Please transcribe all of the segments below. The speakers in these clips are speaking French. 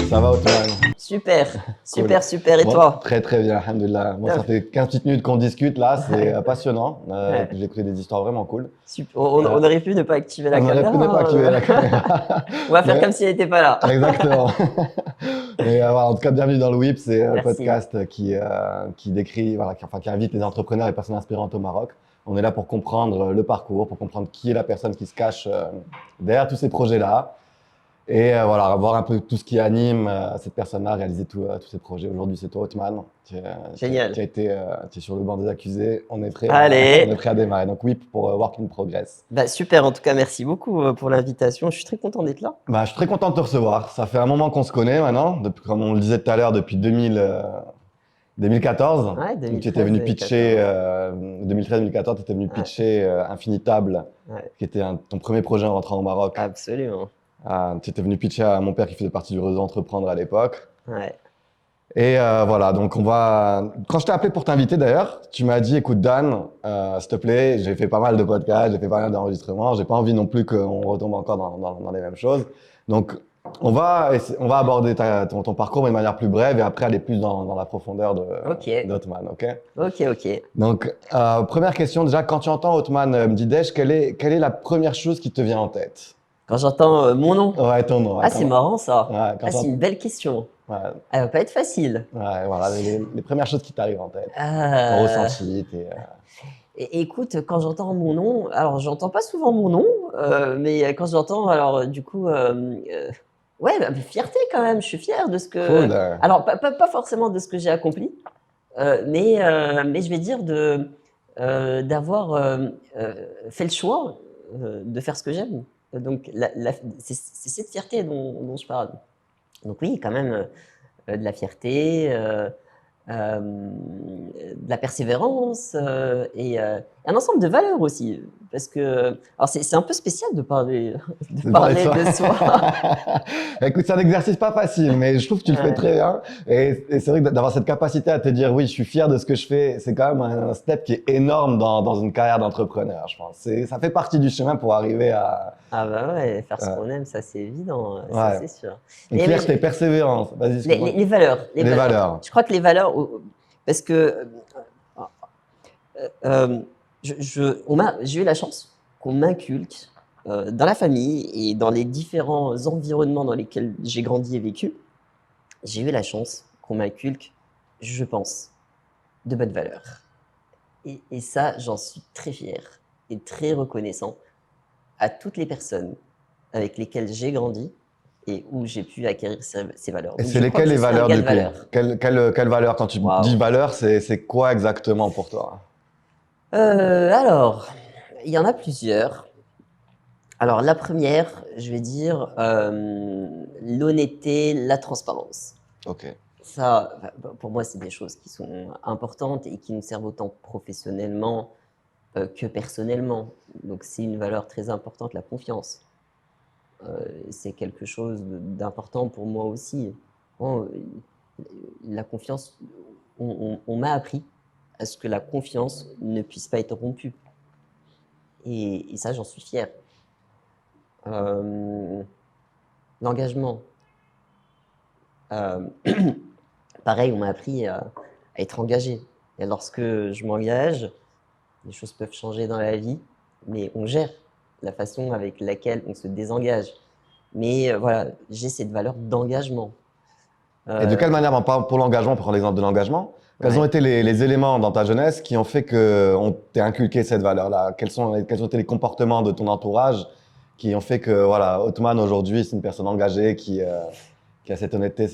Ça va, Otman? Super, Cool. super. Et Bon, toi? très très bien, alhamdoulilah. Bon, ça fait 15 petites minutes qu'on discute là, c'est passionnant. Ouais. J'ai écouté des histoires vraiment cool. On aurait pu ne pas activer la On aurait pu ne pas caméra, activer hein. la caméra. On va faire Mais, comme si elle n'était pas là. exactement. Mais voilà, en tout cas, bienvenue dans le WIP, c'est un Merci. podcast qui décrit, voilà, qui invite les entrepreneurs et personnes inspirantes au Maroc. On est là pour comprendre le parcours, pour comprendre qui est la personne qui se cache derrière tous ces projets-là. Et voilà, voir un peu tout ce qui anime cette personne-là, réaliser tous ces projets. Aujourd'hui, c'est toi, Othman. Génial. Tu es sur le banc des accusés. On est on Allez. est prêt à démarrer. Donc, oui, pour Work in Progress. Bah, super, en tout cas, merci beaucoup pour l'invitation. Je suis très content d'être là. Bah, je suis très content de te recevoir. Ça fait un moment qu'on se connaît maintenant, depuis, comme on le disait tout à l'heure, depuis 2014. Ouais, Donc, tu étais 2013, venu pitcher, 2014. 2013-2014, tu étais venu Ouais, pitcher Infinitable, ouais, qui était ton premier projet en rentrant au Maroc. absolument. Tu étais venu pitcher à mon père qui faisait partie du réseau Entreprendre à l'époque. Ouais, Et voilà, donc on va. Quand je t'ai appelé pour t'inviter d'ailleurs, tu m'as dit, écoute Dan, s'il te plaît, j'ai fait pas mal de podcasts, j'ai fait pas mal d'enregistrements, j'ai pas envie non plus qu'on retombe encore dans les mêmes choses. Donc on va aborder ton parcours mais de manière plus brève et après aller plus dans la profondeur ok, d'Othman, ok? ok. Donc première question déjà, quand tu entends Othman Mdidesh, quelle est la première chose qui te vient en tête? Quand j'entends mon nom, Ouais, ton nom. Ouais, ah, c'est marrant ça. ouais, Ah, c'est une belle question. ouais, Elle va pas être facile. ouais, voilà, les premières choses qui t'arrivent en tête. Ton Euh, ressenti, Écoute, quand j'entends mon nom, alors j'entends pas souvent mon nom, mais quand j'entends, alors du coup, ouais, bah, fierté quand même. Je suis fière de ce que. cool. Alors pas forcément de ce que j'ai accompli, mais je vais dire d'avoir fait le choix de faire ce que j'aime. Donc c'est cette fierté dont je parle. Donc oui, quand même de la fierté. De la persévérance et un ensemble de valeurs aussi. Parce que, alors c'est un peu spécial de parler, de De parler de parler soi. de soi. Écoute, c'est un exercice pas facile, mais je trouve que tu le fais Ouais, très bien. Et c'est vrai que d'avoir cette capacité à te dire, oui, je suis fier de ce que je fais, c'est quand même un step qui est énorme dans une carrière d'entrepreneur, je pense. Ça fait partie du chemin pour arriver à. ah bah ouais, faire ce euh, qu'on aime, ça c'est évident, ça ouais. c'est sûr. Donc, fierté, persévérance. Vas-y, excuse-moi. Les valeurs, les Les valeurs. valeurs. Je crois que les valeurs, parce que euh, j'ai eu la chance qu'on m'inculque dans la famille et dans les différents environnements dans lesquels j'ai grandi et vécu. J'ai eu la chance qu'on m'inculque, je pense, de bonnes valeurs. Et ça, j'en suis très fier et très reconnaissant à toutes les personnes avec lesquelles j'ai grandi et où j'ai pu acquérir ces valeurs. Et Donc c'est je crois lesquelles que les je suis un valeurs gars du de coup? valeurs. Quelle valeur, quand tu dis Waouh. valeur, c'est quoi exactement pour toi? Alors, il y en a plusieurs. Alors la première, je vais dire l'honnêteté, la transparence. Ok. Ça, pour moi, c'est des choses qui sont importantes et qui nous servent autant professionnellement que personnellement. Donc c'est une valeur très importante, la confiance. C'est quelque chose d'important pour moi aussi. Bon, la confiance, on m'a appris à ce que la confiance ne puisse pas être rompue. Et ça, j'en suis fier. Euh, L'engagement. Euh, Pareil, on m'a appris à être engagé. Et lorsque je m'engage, les choses peuvent changer dans la vie, mais on gère la façon avec laquelle on se désengage. Mais voilà, j'ai cette valeur d'engagement. Et de quelle Euh, manière, pour l'engagement, pour prendre l'exemple de l'engagement, quels ont ouais. été les éléments dans ta jeunesse qui ont fait qu'on t'ait inculqué cette valeur-là? Quels ont été les comportements de ton entourage qui ont fait que, voilà, Othman aujourd'hui, c'est une personne engagée qui a cette honnêteté,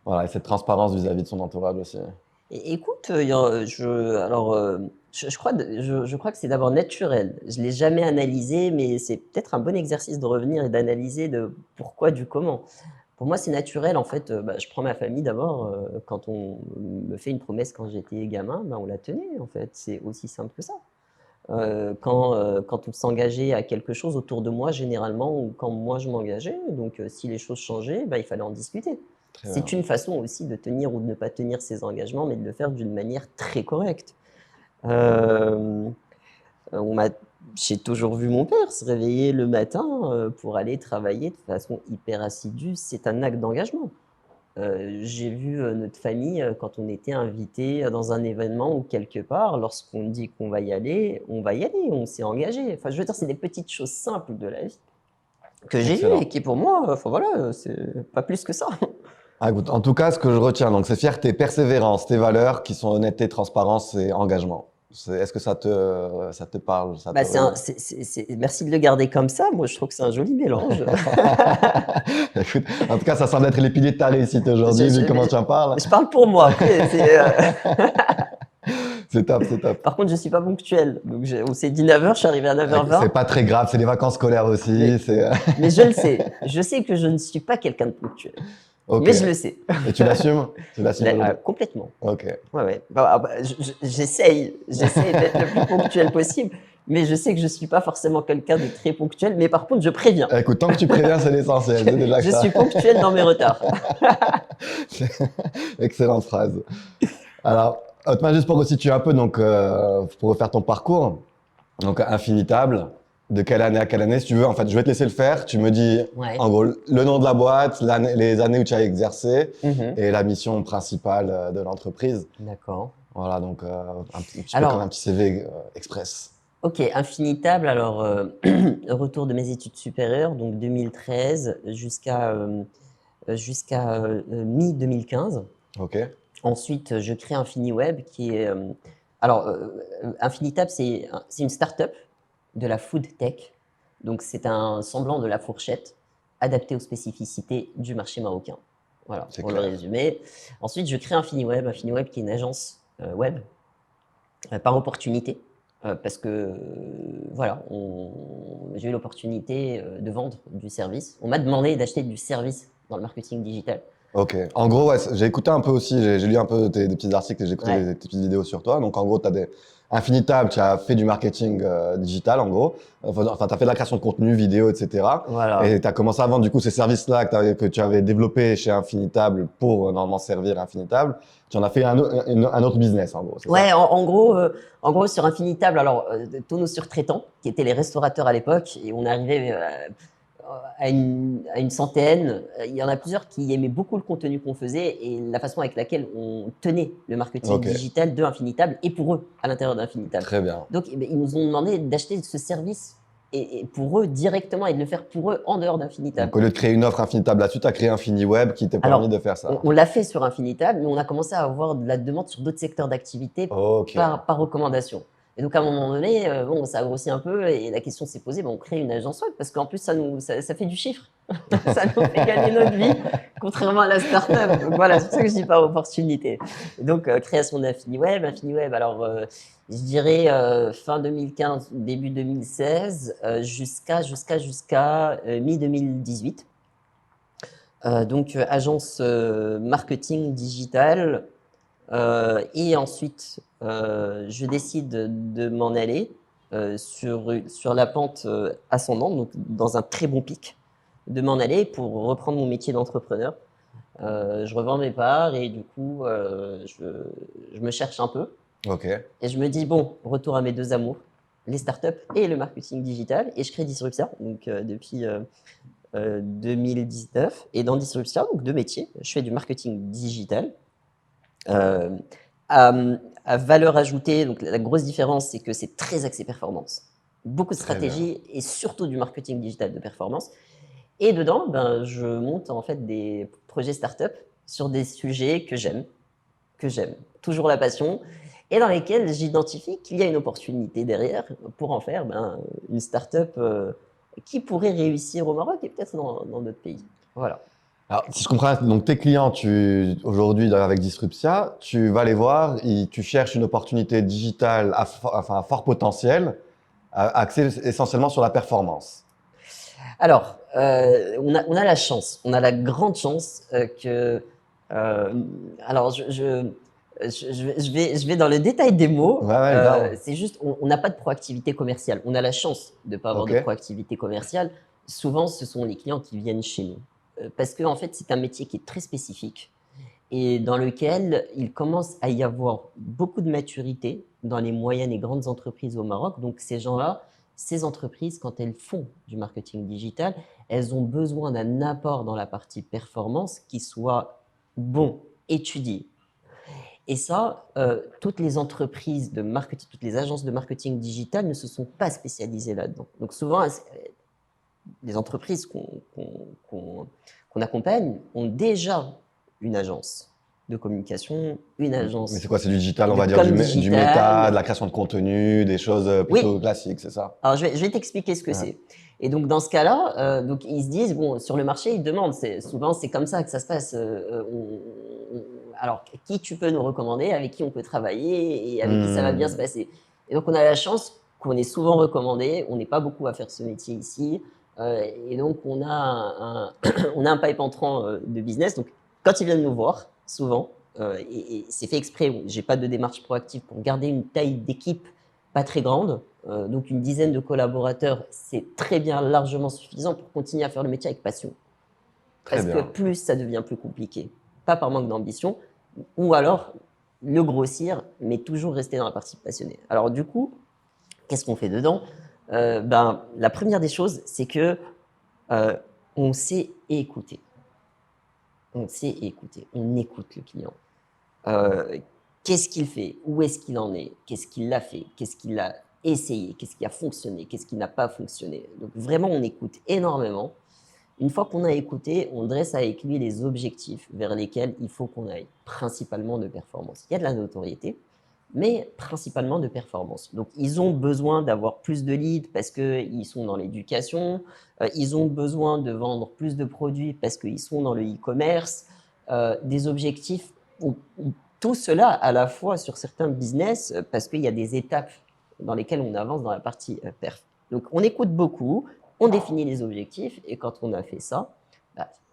voilà, et cette transparence vis-à-vis de son entourage aussi? Écoute, je crois que c'est d'abord naturel. Je ne l'ai jamais analysé, mais c'est peut-être un bon exercice de revenir et d'analyser de pourquoi, du comment. Pour moi, c'est naturel. En fait, je prends ma famille d'abord. Quand on me fait une promesse quand j'étais gamin, on la tenait. En fait, c'est aussi simple que ça. Quand on s'engageait à quelque chose autour de moi, généralement, ou quand moi je m'engageais, donc si les choses changeaient, il fallait en discuter. Très C'est bien. une façon aussi de tenir ou de ne pas tenir ses engagements, mais de le faire d'une manière très correcte. Euh, J'ai toujours vu mon père se réveiller le matin pour aller travailler de façon hyper assidue. C'est un acte d'engagement. J'ai vu notre famille quand on était invité dans un événement ou quelque part, lorsqu'on dit qu'on va y aller, on s'est engagé. Enfin, je veux dire, c'est des petites choses simples de la vie que j'ai vues et Excellent. qui pour moi, enfin voilà, c'est pas plus que ça. Ah, écoute, en tout cas, ce que je retiens, donc, c'est fierté, persévérance, tes valeurs qui sont honnêteté, transparence et engagement. Est-ce que ça te parle, ça te Bah, résonne? merci de le garder comme ça. Moi, je trouve que c'est un joli mélange. Écoute, en tout cas, ça semble être les piliers de ta réussite aujourd'hui, vu comment tu en parles. Je parle pour moi. Après, C'est top, c'est top. par contre, je suis pas ponctuel. Donc, on s'est dit 9h, je suis arrivé à C'est 9h20. pas très grave, c'est les vacances scolaires aussi. Mais, C'est mais je le sais. Je sais que je ne suis pas quelqu'un de ponctuel. ok. Mais je le sais. Et tu l'assumes? Tu l'assumes aujourd'hui? Complètement. Ok. Ouais, ouais. J'essaye d'être le plus ponctuel possible. Mais je sais que je suis pas forcément quelqu'un de très ponctuel. Mais par contre, je préviens. Écoute, tant que tu préviens, c'est l'essentiel. C'est déjà que Je ça. suis ponctuel dans mes retards. Excellente phrase. Alors, Otman, juste pour resituer un peu, donc, pour refaire ton parcours, donc Infinitable, de quelle année à quelle année, si tu veux, en fait, je vais te laisser le faire. Tu me dis, Ouais. en gros, le nom de la boîte, les années où tu as exercé Mhm. et la mission principale de l'entreprise. D'accord. Voilà, donc un petit peu Alors, comme un petit CV express. ok, Infinitable. Alors, retour de mes études supérieures, donc 2013 jusqu'à mi-2015. Ok, Ensuite, je crée InfiniWeb qui est. Alors, Infinitable, c'est une start-up de la food tech. Donc, c'est un semblant de la fourchette adapté aux spécificités du marché marocain. Voilà, c'est pour le clair. résumer. Ensuite, je crée InfiniWeb. InfiniWeb qui est une agence web par opportunité. Parce que voilà, j'ai eu l'opportunité de vendre du service. On m'a demandé d'acheter du service dans le marketing digital. Ok. En gros, ouais, j'ai écouté un peu aussi, j'ai lu un peu des petits articles et j'ai écouté Ouais. des petites vidéos sur toi. Donc, en gros, tu as des Infinitable, tu as fait du marketing digital, en gros. Enfin, tu as fait de la création de contenu, vidéo, etc. Voilà. Et tu as commencé à vendre, du coup, ces services-là que tu avais développés chez Infinitable pour normalement servir Infinitable. Tu en as fait un autre business, en gros, c'est Ouais, ça? en gros, sur Infinitable, alors tous nos surtraitants, qui étaient les restaurateurs à l'époque, et on arrivait à une centaine. Il y en a plusieurs qui aimaient beaucoup le contenu qu'on faisait et la façon avec laquelle on tenait le marketing Ok, digital de Infinitable et pour eux à l'intérieur d'Infinitable. très bien. Donc, eh ben, ils nous ont demandé d'acheter ce service et pour eux directement et de le faire pour eux en dehors d'Infinitable. Donc, au lieu de créer une offre Infinitable là-dessus, tu as créé InfiniWeb qui t'a permis Alors, de faire ça. on l'a fait sur Infinitable, mais on a commencé à avoir de la demande sur d'autres secteurs d'activité Ok, par recommandation. Et donc, à un moment donné, bon, ça a grossi un peu et la question s'est posée, bon, on crée une agence web parce qu'en plus, ça fait du chiffre. Ça nous fait gagner notre vie, contrairement à la start-up. Donc voilà, c'est pour ça que je dis pas opportunité. Et donc, création d'InfiniWeb. InfiniWeb, alors, je dirais fin 2015, début 2016, jusqu'à mi-2018. Donc, agence marketing digital. Et ensuite, je décide de m'en aller sur la pente ascendante, donc dans un très bon pic, de m'en aller pour reprendre mon métier d'entrepreneur. Je revends mes parts et du coup, je me cherche un peu. ok, Et je me dis, bon, retour à mes deux amours, les startups et le marketing digital. Et je crée Disruptia, donc depuis 2019. Et dans Disruptia, donc deux métiers, je fais du marketing digital. Euh, à, à valeur ajoutée, donc la grosse différence, c'est que c'est très axé performance. Beaucoup de très bien. stratégie et surtout du marketing digital de performance. Et dedans, ben, je monte en fait des projets startup sur des sujets que j'aime, toujours la passion, et dans lesquels j'identifie qu'il y a une opportunité derrière pour en faire une startup qui pourrait réussir au Maroc et peut-être dans d'autres pays. Voilà. Alors, si je comprends, donc tes clients, aujourd'hui avec Disruptia, tu vas les voir, tu cherches une opportunité digitale à fort potentiel, axée essentiellement sur la performance. Alors, on a la chance, on a la grande chance que. euh, alors, je vais dans le détail des mots. Ouais, ouais, grave. C'est juste, on n'a pas de proactivité commerciale. On a la chance de ne pas avoir Ok, de proactivité commerciale. Souvent, ce sont les clients qui viennent chez nous. Parce que, en fait, c'est un métier qui est très spécifique et dans lequel il commence à y avoir beaucoup de maturité dans les moyennes et grandes entreprises au Maroc. Donc ces gens-là, ces entreprises, quand elles font du marketing digital, elles ont besoin d'un apport dans la partie performance qui soit bon, étudié. Et ça, toutes les entreprises de marketing, toutes les agences de marketing digital ne se sont pas spécialisées là-dedans. Donc souvent, les entreprises qu'on accompagne ont déjà une agence de communication, une Mais agence c'est quoi? C'est du digital, on de va dire com du méta, de digital. la création de contenu, des choses plutôt Oui, classiques, c'est ça? alors je vais t'expliquer ce que Ouais. c'est. Et donc dans ce cas-là, donc ils se disent, bon, sur le marché, ils demandent, souvent c'est comme ça que ça se passe. Alors, qui tu peux nous recommander, avec qui on peut travailler et avec qui ça va bien se Hmm. passer. Et donc on a la chance qu'on est souvent recommandé, on n'est pas beaucoup à faire ce métier ici, et donc on a on a un pipe entrant de business. Donc quand ils viennent nous voir, souvent, et c'est fait exprès, j'ai pas de démarche proactive pour garder une taille d'équipe pas très grande, donc une dizaine de collaborateurs, c'est très bien, largement suffisant pour continuer à faire le métier avec passion. Très Parce que bien. plus ça devient plus compliqué, pas par manque d'ambition, ou alors le grossir, mais toujours rester dans la partie passionnée. Alors du coup, qu'est-ce qu'on fait dedans? La première des choses, c'est que euh, on sait écouter. On sait écouter. On écoute le client. Euh, Qu'est-ce qu'il fait? Où est-ce qu'il en est? Qu'est-ce qu'il a fait? Qu'est-ce qu'il a essayé? Qu'est-ce qui a fonctionné? Qu'est-ce qui n'a pas fonctionné? Donc vraiment, on écoute énormément. Une fois qu'on a écouté, on dresse avec lui les objectifs vers lesquels il faut qu'on aille, principalement de performance. Il y a de la notoriété, mais principalement de performance. Donc, ils ont besoin d'avoir plus de leads parce qu'ils sont dans l'éducation, ils ont besoin de vendre plus de produits parce qu'ils sont dans le e-commerce, des objectifs, tout cela à la fois sur certains business parce qu'il y a des étapes dans lesquelles on avance dans la partie perf. Donc, on écoute beaucoup, on définit les objectifs et quand on a fait ça,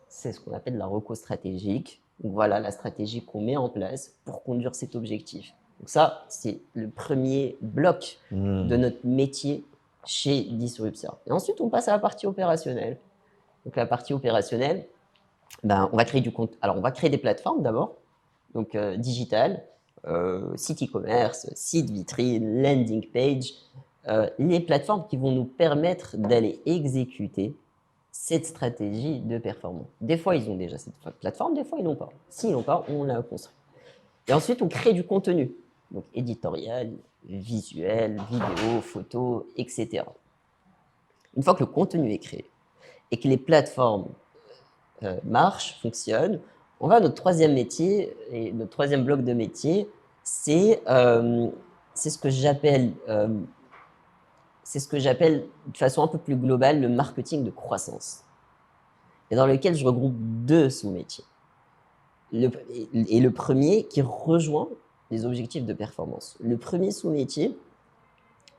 c'est ce qu'on appelle la reco stratégique. Donc, voilà la stratégie qu'on met en place pour conduire cet objectif. Donc ça, c'est le premier bloc de Hmm. notre métier chez Disruptia. Et ensuite, on passe à la partie opérationnelle. Donc la partie opérationnelle, on va créer du compte. Alors, on va créer des plateformes d'abord, donc digital, site e-commerce, site vitrine, landing page, les plateformes qui vont nous permettre d'aller exécuter cette stratégie de performance. Des fois, ils ont déjà cette plateforme, des fois, ils n'ont pas. S'ils n'ont pas, on la construit. Et ensuite, on crée du contenu, donc éditorial, visuel, vidéo, photo, etc. Une fois que le contenu est créé et que les plateformes marchent, fonctionnent, on va à notre troisième métier, et notre troisième bloc de métier, c'est ce que j'appelle de façon un peu plus globale le marketing de croissance, et dans lequel je regroupe deux sous-métiers. Et le premier qui rejoint les objectifs de performance. Le premier sous-métier,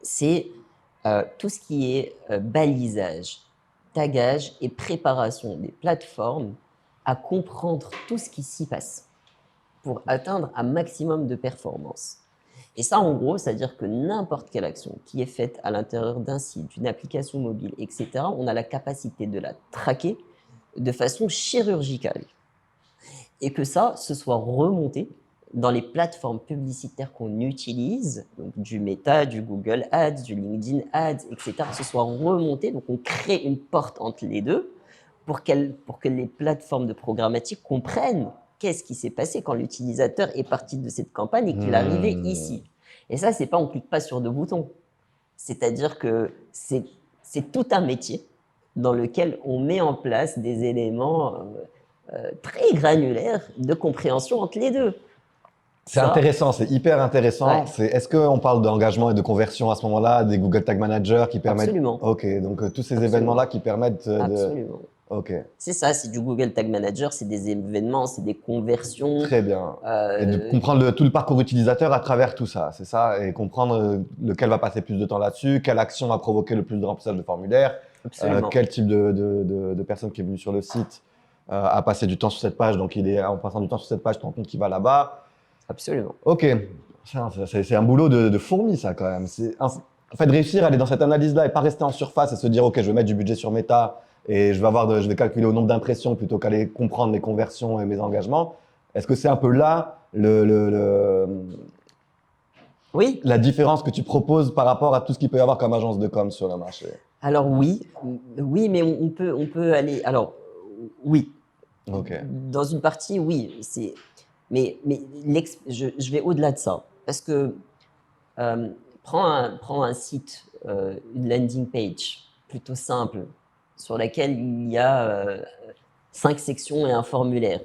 c'est tout ce qui est balisage, tagage et préparation des plateformes à comprendre tout ce qui s'y passe pour atteindre un maximum de performance. Et ça, en gros, c'est-à-dire que n'importe quelle action qui est faite à l'intérieur d'un site, d'une application mobile, etc., on a la capacité de la traquer de façon chirurgicale. Et que ça, ce soit remonté dans les plateformes publicitaires qu'on utilise, donc du Meta, du Google Ads, du LinkedIn Ads, etc., ce soit remonté. Donc on crée une porte entre les deux pour que les plateformes de programmatique comprennent qu'est-ce qui s'est passé quand l'utilisateur est parti de cette campagne et qu'il est arrivé Hmm. ici. Et ça, c'est pas, on clique pas sur deux boutons. C'est-à-dire que c'est tout un métier dans lequel on met en place des éléments très granulaires de compréhension entre les deux. C'est Ça, intéressant, c'est hyper intéressant. ouais, Est-ce qu'on parle d'engagement et de conversion à ce moment-là, des Google Tag Manager qui permettent. absolument, Ok, donc tous ces absolument, événements-là qui permettent de. absolument. Ok, C'est ça, c'est du Google Tag Manager, c'est des événements, c'est des conversions. très bien. Et de euh, comprendre tout le parcours utilisateur à travers tout ça, c'est ça, et comprendre lequel va passer plus de temps là-dessus, quelle action va provoquer le plus de remplissage de formulaire, Absolument, quel type de personne qui est venue sur le site a passé du temps sur cette page, donc en passant du temps sur cette page, tu te rends compte qu'il va là-bas. absolument. Ok, c'est un boulot de fourmi, ça, quand même. En fait, réussir à aller dans cette analyse-là et pas rester en surface et se dire, ok, je vais mettre du budget sur Meta et je vais calculer au nombre d'impressions plutôt qu'aller comprendre mes conversions et mes engagements. Est-ce que c'est un peu là Oui, la différence que tu proposes par rapport à tout ce qu'il peut y avoir comme agence de com sur le marché? alors oui, oui, mais on peut aller. Alors oui, Ok, dans une partie, oui, mais je vais au-delà de ça. Parce que euh, prends un site, une landing page plutôt simple, sur laquelle il y a 5 sections et un formulaire.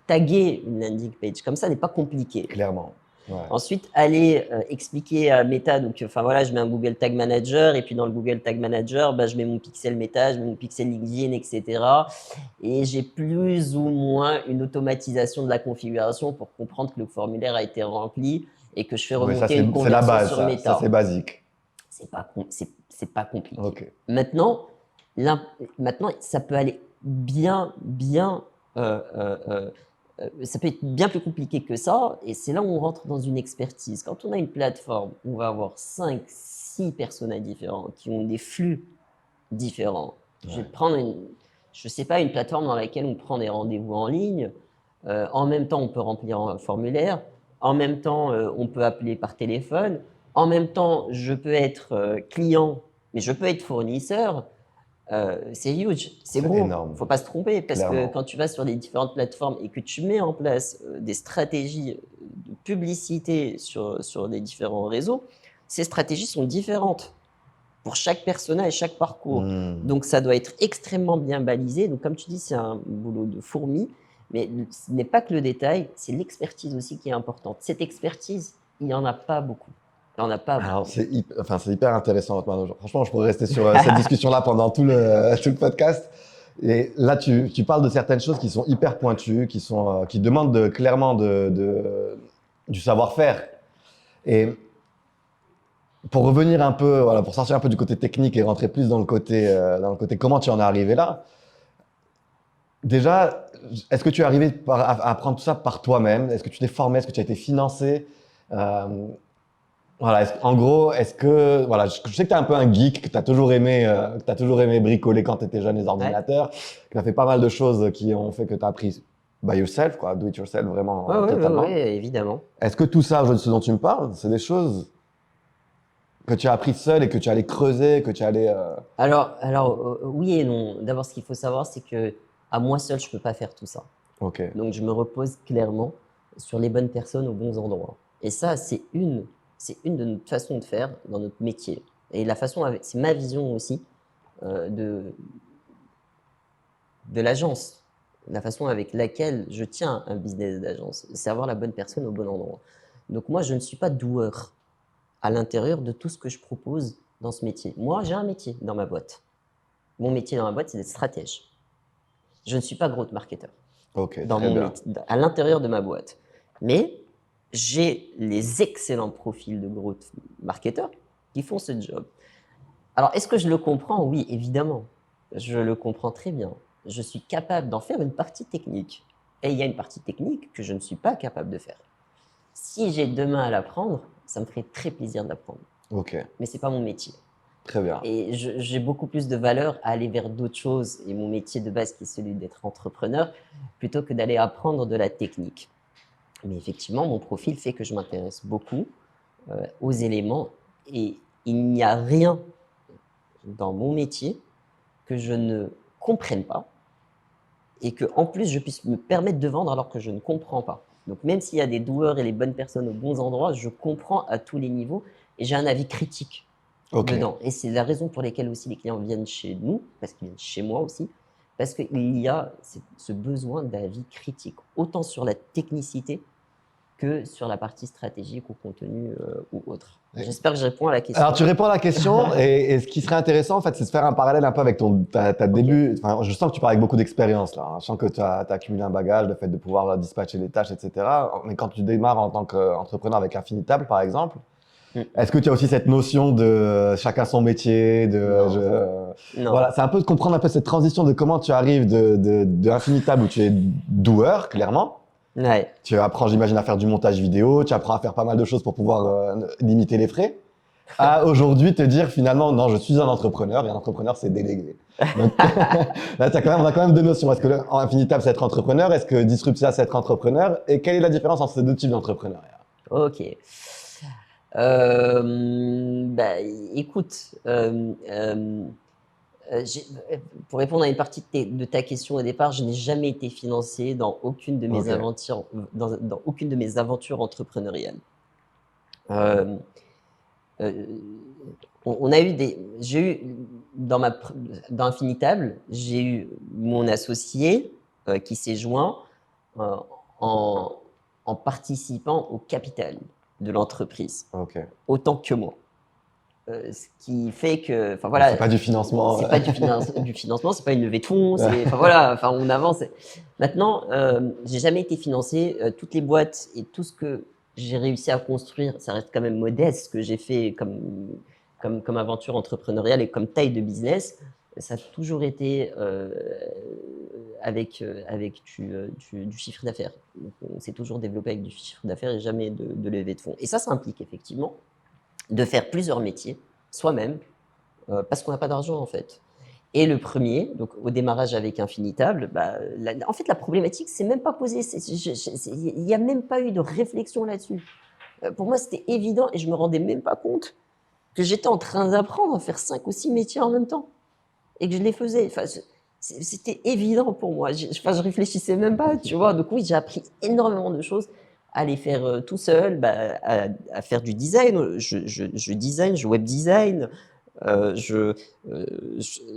Taguer une landing page comme ça n'est pas compliqué. clairement. Ouais. Ensuite, aller expliquer à Meta, donc enfin voilà, je mets un Google Tag Manager et puis dans le Google Tag Manager, bah, je mets mon pixel Meta, je mets mon pixel LinkedIn, etc. Et j'ai plus ou moins une automatisation de la configuration pour comprendre que le formulaire a été rempli et que je fais Oui, ça remonter une c'est la conversion base, sur ça c'est Meta. basique. C'est pas compliqué. Ok. Maintenant, maintenant, ça peut aller bien, ça peut être bien plus compliqué que ça, et c'est là où on rentre dans une expertise. Quand on a une plateforme, on va avoir 5, 6 personnages différents qui ont des flux différents. Je vais Ouais. prendre je sais pas, une plateforme dans laquelle on prend des rendez-vous en ligne. En même temps, on peut remplir un formulaire. En même temps, on peut appeler par téléphone. En même temps, je peux être client, mais je peux être fournisseur. C'est huge, c'est C'est gros. énorme, Faut pas se tromper parce que clairement. quand tu vas sur les différentes plateformes et que tu mets en place des stratégies de publicité sur les différents réseaux, ces stratégies sont différentes pour chaque persona et chaque parcours. Hmm. Donc ça doit être extrêmement bien balisé. Donc comme tu dis, c'est un boulot de fourmi, mais ce n'est pas que le détail, c'est l'expertise aussi qui est importante. Cette expertise, il n'y en a pas beaucoup. Il n'y en a pas Alors, beaucoup. c'est hyper intéressant, Othman. Franchement, je pourrais rester sur cette discussion-là pendant tout le podcast. Et là, tu parles de certaines choses qui sont hyper pointues, qui demandent clairement du savoir-faire. Et pour revenir un peu, voilà, pour sortir un peu du côté technique et rentrer plus dans le côté comment tu en es arrivé là, déjà, est-ce que tu es arrivé à apprendre tout ça par toi-même? Est-ce que tu t'es formé? Est-ce que tu as été financé? Euh, Voilà, en gros, est-ce que, voilà, je sais que tu es un peu un geek, que tu as toujours aimé bricoler quand tu étais jeune les Ouais, ordinateurs, que tu as fait pas mal de choses qui ont fait que tu as appris by yourself, quoi, do it yourself vraiment totalement. ouais, évidemment. Est-ce que tout ça, ce dont tu me parles, c'est des choses que tu as appris seul et que tu allais creuser, que tu allais. Oui et non. D'abord, ce qu'il faut savoir, c'est que à moi seul, je peux pas faire tout ça. Ok, Donc, je me repose clairement sur les bonnes personnes aux bons endroits. Et ça, c'est une de nos façons de faire dans notre métier. Et c'est ma vision aussi de l'agence, la façon avec laquelle je tiens un business d'agence, c'est avoir la bonne personne au bon endroit. Donc moi, je ne suis pas doueur à l'intérieur de tout ce que je propose dans ce métier. Moi, j'ai un métier dans ma boîte. Mon métier dans ma boîte, c'est d'être stratège. Je ne suis pas growth marketer ok, dans très mon bien. métier, à l'intérieur de ma boîte. Mais j'ai les excellents profils de growth marketer qui font ce job. Alors, est-ce que je le comprends? Oui, évidemment. Je le comprends très bien. Je suis capable d'en faire une partie technique. Et il y a une partie technique que je ne suis pas capable de faire. Si j'ai demain à l'apprendre, ça me ferait très plaisir de l'apprendre. Ok, Mais c'est pas mon métier. très bien. Et j'ai beaucoup plus de valeur à aller vers d'autres choses et mon métier de base qui est celui d'être entrepreneur plutôt que d'aller apprendre de la technique. Mais effectivement, mon profil fait que je m'intéresse beaucoup aux éléments et il n'y a rien dans mon métier que je ne comprenne pas et que en plus je puisse me permettre de vendre alors que je ne comprends pas. Donc même s'il y a des doueurs et les bonnes personnes aux bons endroits, je comprends à tous les niveaux et j'ai un avis critique Ok, dedans. Et c'est la raison pour laquelle aussi les clients viennent chez nous, parce qu'ils viennent chez moi aussi, parce qu'il y a ce besoin d'avis critique, autant sur la technicité que sur la partie stratégique ou contenu ou autre. J'espère que je réponds à la question. alors, tu réponds à la question et ce qui serait intéressant, en fait, c'est de faire un parallèle un peu avec ta début. Enfin, je sens que tu parles avec beaucoup d'expérience là. Je sens que tu as accumulé un bagage, le fait de pouvoir dispatcher les tâches, etc. Mais quand tu démarres en tant qu'entrepreneur avec Infinitable, par exemple, Mm. est-ce que tu as aussi cette notion de chacun son métier, Non. Non. voilà, c'est un peu de comprendre un peu cette transition de comment tu arrives de Infinitable où tu es doueur, clairement. Ouais. Tu apprends, j'imagine, à faire du montage vidéo, tu apprends à faire pas mal de choses pour pouvoir limiter les frais. À aujourd'hui te dire finalement, non, je suis un entrepreneur et un entrepreneur, c'est délégué. Donc, là, on a quand même deux notions. Est-ce que Infinitable, c'est être entrepreneur? Est-ce que Disruptia, c'est être entrepreneur? Et quelle est la différence entre ces deux types d'entrepreneuriat? Ok. Bah, écoute, j'ai- pour répondre à une partie de ta question au départ, je n'ai jamais été financé dans aucune de mes Ok, aventures, dans aucune de mes aventures entrepreneuriales. Euh, euh, on a eu j'ai eu dans Infinitable, j'ai eu mon associé qui s'est joint euh, en, en participant au capital de l'entreprise, ok. autant que moi. Ce qui fait que, enfin Donc, voilà, c'est pas du financement. c'est pas du financement, c'est pas une levée de fonds, enfin voilà, enfin on avance. Maintenant, j'ai jamais été financé. Toutes les boîtes et tout ce que j'ai réussi à construire, ça reste quand même modeste. Ce que j'ai fait comme aventure entrepreneuriale et comme taille de business, ça a toujours été avec du chiffre d'affaires. On s'est toujours développé avec du chiffre d'affaires et jamais de levée de fonds. Et ça implique effectivement de faire plusieurs métiers soi-même parce qu'on n'a pas d'argent en fait. Et le premier, donc au démarrage avec Infinitable, bah, en fait la problématique c'est même pas posée, il n'y a même pas eu de réflexion là-dessus. Pour moi c'était évident et je me rendais même pas compte que j'étais en train d'apprendre à faire 5 ou 6 métiers en même temps et que je les faisais. Enfin, c'était évident pour moi. Je réfléchissais même pas, tu vois. Donc oui, j'ai appris énormément de choses à les faire tout seul, bah, à faire du design. Je design, je web design, euh, je,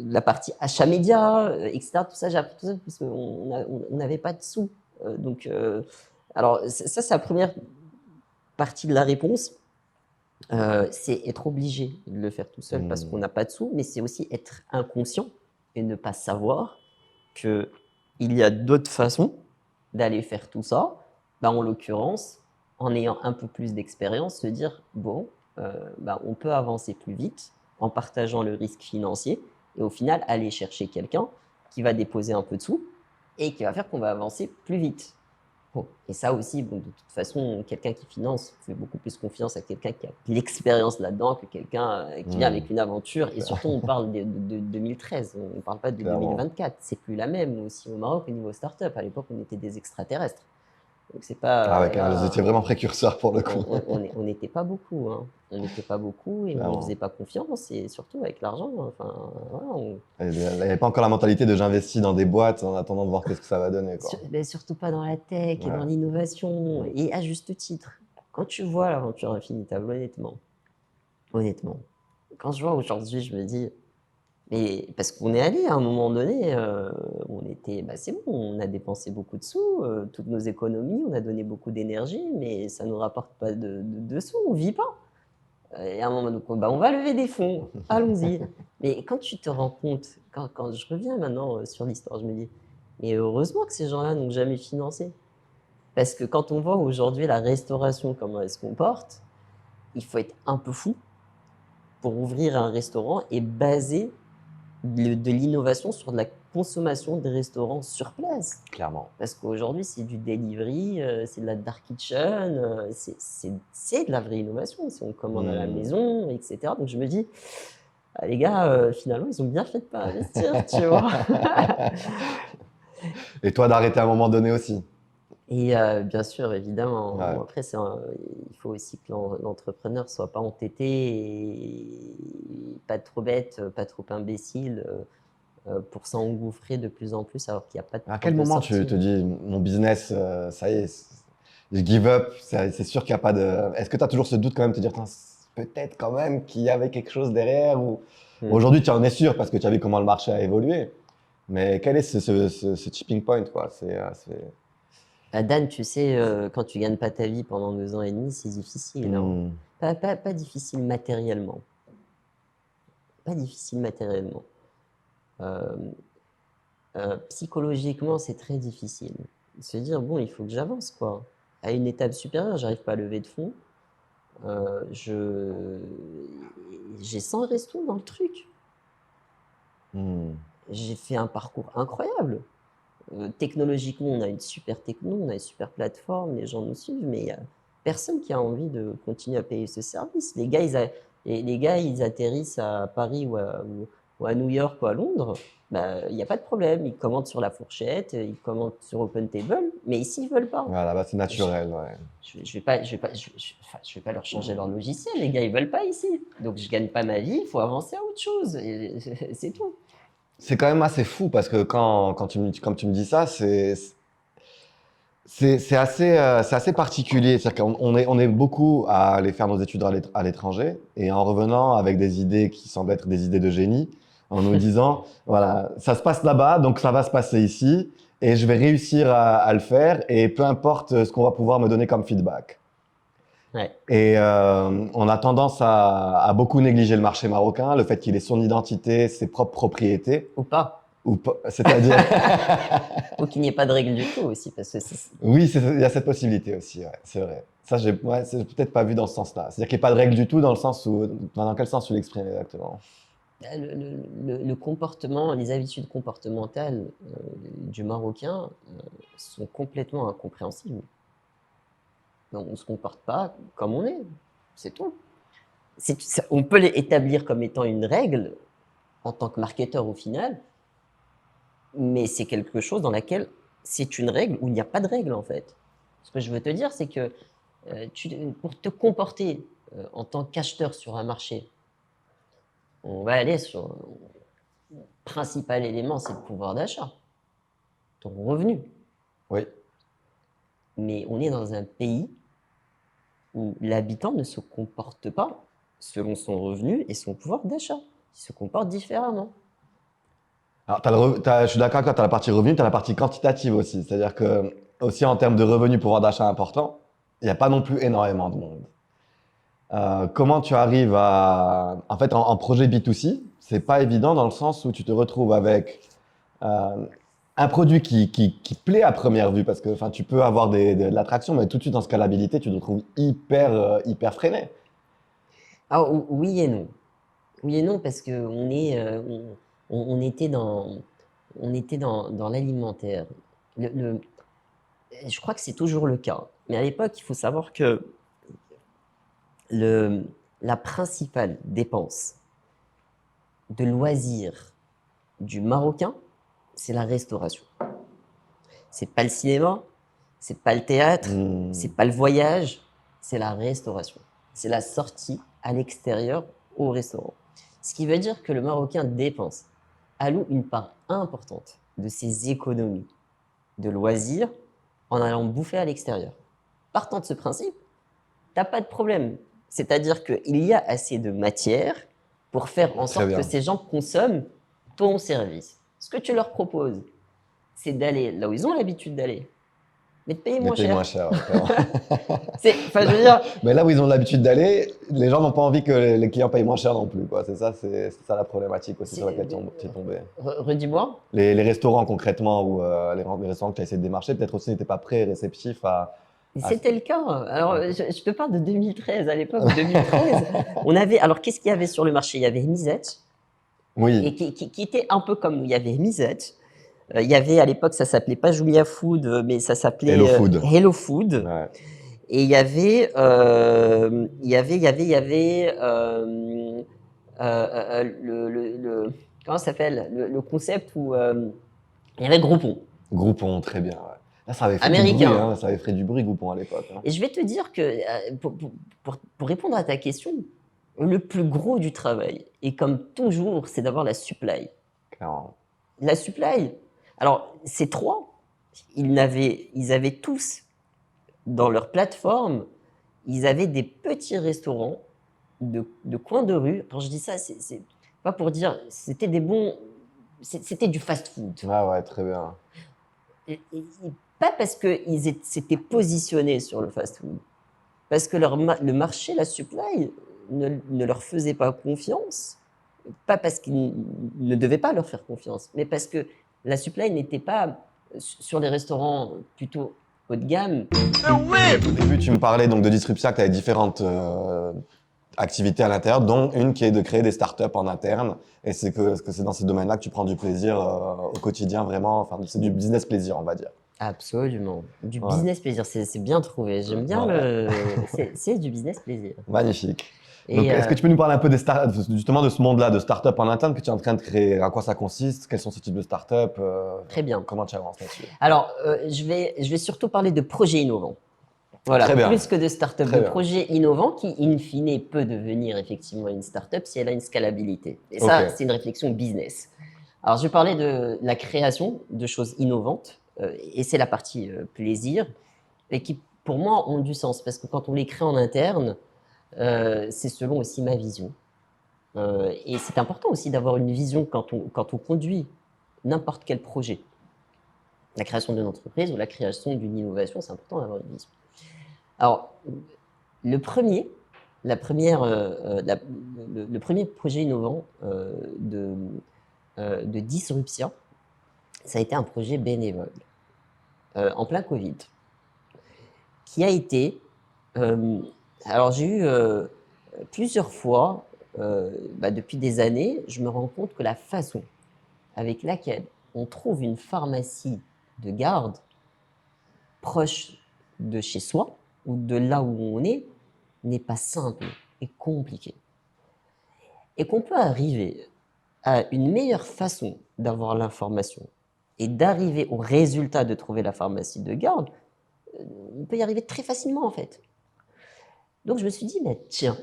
la partie achat média, etc. Tout ça, j'ai appris tout ça parce qu'on n'avait pas de sous. Alors ça, c'est la première partie de la réponse. C'est être obligé de le faire tout seul parce qu'on Hmm. n'a pas de sous, mais c'est aussi être inconscient et ne pas savoir qu'il y a d'autres façons d'aller faire tout ça. Bah, en l'occurrence, en ayant un peu plus d'expérience, se dire, bon, bah, on peut avancer plus vite en partageant le risque financier et au final aller chercher quelqu'un qui va déposer un peu de sous et qui va faire qu'on va avancer plus vite. Bon. Et ça aussi, bon, de toute façon, quelqu'un qui finance fait beaucoup plus confiance à quelqu'un qui a de l'expérience là-dedans que quelqu'un qui vient avec Hmm. une aventure. Et surtout, on parle de 2013, on ne parle pas de Clairement. 2024. C'est plus la même aussi au Maroc au niveau start-up. À l'époque, on était des extraterrestres. Donc c'est pas, Ah ouais, vous étiez voilà, vraiment précurseur pour le coup. on n'était pas beaucoup, hein. On n'était pas beaucoup et on ne faisait Clairement. pas confiance. Et surtout avec l'argent, enfin, voilà, Il n'y avait pas encore la mentalité de j'investis dans des boîtes en attendant de voir qu'est-ce que ça va donner, quoi. Mais surtout pas dans la tech et dans Ouais. l'innovation, Hmm. et à juste titre. Quand tu vois l'aventure Infinitable, honnêtement, quand je vois aujourd'hui, je me dis, mais parce qu'on est allé à un moment donné, on était, bah c'est bon, on a dépensé beaucoup de sous, toutes nos économies, on a donné beaucoup d'énergie, mais ça nous rapporte pas de sous, on vit pas. Et à un moment donné, bah, on va lever des fonds, allons-y. Mais quand tu te rends compte, quand je reviens maintenant sur l'histoire, je me dis, mais heureusement que ces gens-là n'ont jamais financé. Parce que quand on voit aujourd'hui la restauration, comment elle se comporte, il faut être un peu fou pour ouvrir un restaurant et baser de l'innovation sur de la consommation des restaurants sur place. Clairement. Parce qu'aujourd'hui, c'est du delivery, c'est de la dark kitchen, c'est de la vraie innovation. Si on commande à la Hmm. maison, etc. Donc je me dis, ah, les gars, finalement, ils ont bien fait de pas investir, tu vois. Et toi, d'arrêter à un moment donné aussi. Et bien sûr, évidemment. Ouais. Bon, après, il faut aussi que l'entrepreneur soit pas entêté et pas trop bête, pas trop imbécile pour s'engouffrer de plus en plus alors qu'il n'y a pas de À porte quel de moment tu sortie. te dis, mon business, ça y est, je give up, c'est sûr qu'il n'y a pas de. Est-ce que tu as toujours ce doute quand même, te dire, Tain, peut-être quand même qu'il y avait quelque chose derrière ou... Hmm. Aujourd'hui, tu en es sûr parce que tu as vu comment le marché a évolué. Mais quel est ce tipping point, quoi? Dan, tu sais, quand tu gagnes pas ta vie pendant 2 ans et demi, c'est difficile, hein. Hmm. Pas difficile matériellement. Pas difficile matériellement. Euh, Psychologiquement, c'est très difficile. Se dire, bon, il faut que j'avance, quoi. À une étape supérieure, j'arrive pas à lever de fonds. Je j'ai 100 restos dans le truc. Hmm. J'ai fait un parcours incroyable. Technologiquement, on a une super techno, on a une super plateforme, les gens nous suivent, mais il n'y a personne qui a envie de continuer à payer ce service. Les gars, ils atterrissent à Paris ou à New York ou à Londres, bah, il n'y a pas de problème. Ils commandent sur la fourchette, ils commandent sur OpenTable, mais ici, ils veulent pas. Voilà, bah, c'est Je naturel, ouais. je vais pas, enfin, je vais pas leur changer leur logiciel, les gars, ils veulent pas ici. Donc, je gagne pas ma vie, il faut avancer à autre chose. Et c'est tout. C'est quand même assez fou parce que quand comme tu me dis ça, c'est assez particulier. C'est-à-dire on est beaucoup à aller faire nos études à l'étranger et en revenant avec des idées qui semblent être des idées de génie, en nous disant, voilà, ça se passe là-bas, donc ça va se passer ici et je vais réussir à le faire et peu importe ce qu'on va pouvoir me donner comme feedback. Ouais. Et on a tendance à beaucoup négliger le marché marocain, le fait qu'il ait son identité, ses propres propriétés, Ou pas. ou pas, c'est-à-dire, Ou qu'il n'y ait pas de règles du tout aussi, parce que oui, il y a cette possibilité aussi, ouais, c'est vrai. Ça, c'est peut-être pas vu dans ce sens-là. C'est-à-dire qu'il n'y a pas de règle du tout dans le sens où, dans quel sens tu l'exprimes exactement? le comportement, les habitudes comportementales du Marocain sont complètement incompréhensibles. Donc, on ne se comporte pas comme on est, c'est tout. On peut les établir comme étant une règle en tant que marketeur au final, mais c'est quelque chose dans laquelle c'est une règle où il n'y a pas de règle en fait. Ce que je veux te dire, c'est que pour te comporter en tant qu'acheteur sur un marché, on va aller sur le principal élément, c'est le pouvoir d'achat, ton revenu. Oui, Mais on est dans un pays où l'habitant ne se comporte pas selon son revenu et son pouvoir d'achat. Il se comporte différemment. alors je suis d'accord avec toi, tu as la partie revenu, tu as la partie quantitative aussi. C'est-à-dire que, aussi en termes de revenus, pouvoir d'achat important, il n'y a pas non plus énormément de monde. Comment tu arrives à... En fait, en projet B2C, c'est pas évident dans le sens où tu te retrouves avec euh, un produit qui plaît à première vue, parce que enfin, tu peux avoir de l'attraction, mais tout de suite en scalabilité, tu te retrouves hyper freiné. Ah, oui et non. Oui et non, parce que on était dans l'alimentaire. Le, le- je crois que c'est toujours le cas. Mais à l'époque, il faut savoir que le, la principale dépense de loisirs du Marocain, c'est la restauration. C'est pas le cinéma, c'est pas le théâtre, c'est Hmm. pas le voyage, c'est la restauration. C'est la sortie à l'extérieur au restaurant. Ce qui veut dire que le Marocain dépense, alloue une part importante de ses économies de loisirs en allant bouffer à l'extérieur. Partant de ce principe, t'as pas de problème. C'est-à-dire qu'il y a assez de matière pour faire en Très sorte que bien. ces gens consomment ton service. Ce que tu leur proposes, c'est d'aller là où ils ont l'habitude d'aller, mais de payer Mais moins paye moins cher. cher, ouais, clairement. Enfin, je veux dire, Mais là où ils ont l'habitude d'aller, les gens n'ont pas envie que les clients payent moins cher non plus, quoi. C'est ça la problématique aussi sur laquelle tu es tombé. redis-moi. Les restaurants concrètement ou les restaurants que tu as essayé de démarcher, peut-être aussi n'étaient pas prêts et réceptifs à... C'était le cas. Alors, Ok. je te parle de 2013. À l'époque, 2013, on avait. Alors, qu'est-ce qu'il y avait sur le marché? Il y avait Misette, et Oui, qui était un peu comme nous. Il y avait Misette. Il y avait à l'époque, ça s'appelait pas Jumia Food, mais ça Hello s'appelait Food. Hello Food. Ouais. Et comment ça s'appelle? Le concept où il y avait Groupon, Groupon, très bien. Ouais. Là, ça avait fait du bruit, américain. hein. Ça avait fait du bruit, Groupon, à l'époque, hein. Et je vais te dire que, pour répondre à ta question, le plus gros du travail, et comme toujours, c'est d'avoir la supply. Clairement. La supply, alors ces trois, ils avaient tous dans leur plateforme, ils avaient des petits restaurants de coin de rue. Quand je dis ça, c'est pas pour dire, c'était des bons, c'était du fast-food. Ah ouais, très bien. Pas parce qu'ils s'étaient positionnés sur le fast-food, parce que le marché, la supply, ne leur faisait pas confiance, pas parce qu'ils ne devaient pas leur faire confiance, mais parce que la supply n'était pas sur les restaurants plutôt haut de gamme. Au début, tu me parlais donc de Disruptia, que tu avais différentes activités à l'intérieur, dont une qui est de créer des startups en interne. Et que c'est dans ces domaines-là que tu prends du plaisir au quotidien, vraiment. Enfin, c'est du business plaisir, on va dire. Absolument. Du Ouais. business plaisir, c'est bien trouvé. J'aime bien Ouais. c'est du business plaisir. Magnifique. Donc, Et est-ce que tu peux nous parler un peu justement de ce monde-là, de start-up en interne que tu es en train de créer? À quoi ça consiste? Quels sont ce type de start-up? très bien. Comment tu avances là-dessus? Alors, je vais surtout parler de projets innovants. Voilà, Très bien. plus que de start-up, Très de bien. projets innovants qui, in fine, peut devenir effectivement une start-up si elle a une scalabilité. Et ça, Ok. c'est une réflexion business. Alors, je parlais de la création de choses innovantes, et c'est la partie plaisir, et qui, pour moi, ont du sens, parce que quand on les crée en interne, c'est selon aussi ma vision. Et c'est important aussi d'avoir une vision quand on conduit n'importe quel projet. La création d'une entreprise ou la création d'une innovation, c'est important d'avoir une vision. Alors, le premier, le premier projet innovant de disruption, ça a été un projet bénévole en plein Covid, qui a été. Alors, j'ai eu plusieurs fois, depuis des années, je me rends compte que la façon avec laquelle on trouve une pharmacie de garde proche de chez soi ou de là où on est n'est pas simple et compliqué. Et qu'on peut arriver à une meilleure façon d'avoir l'information et d'arriver au résultat de trouver la pharmacie de garde, on peut y arriver très facilement en fait. Donc je me suis dit, mais tiens,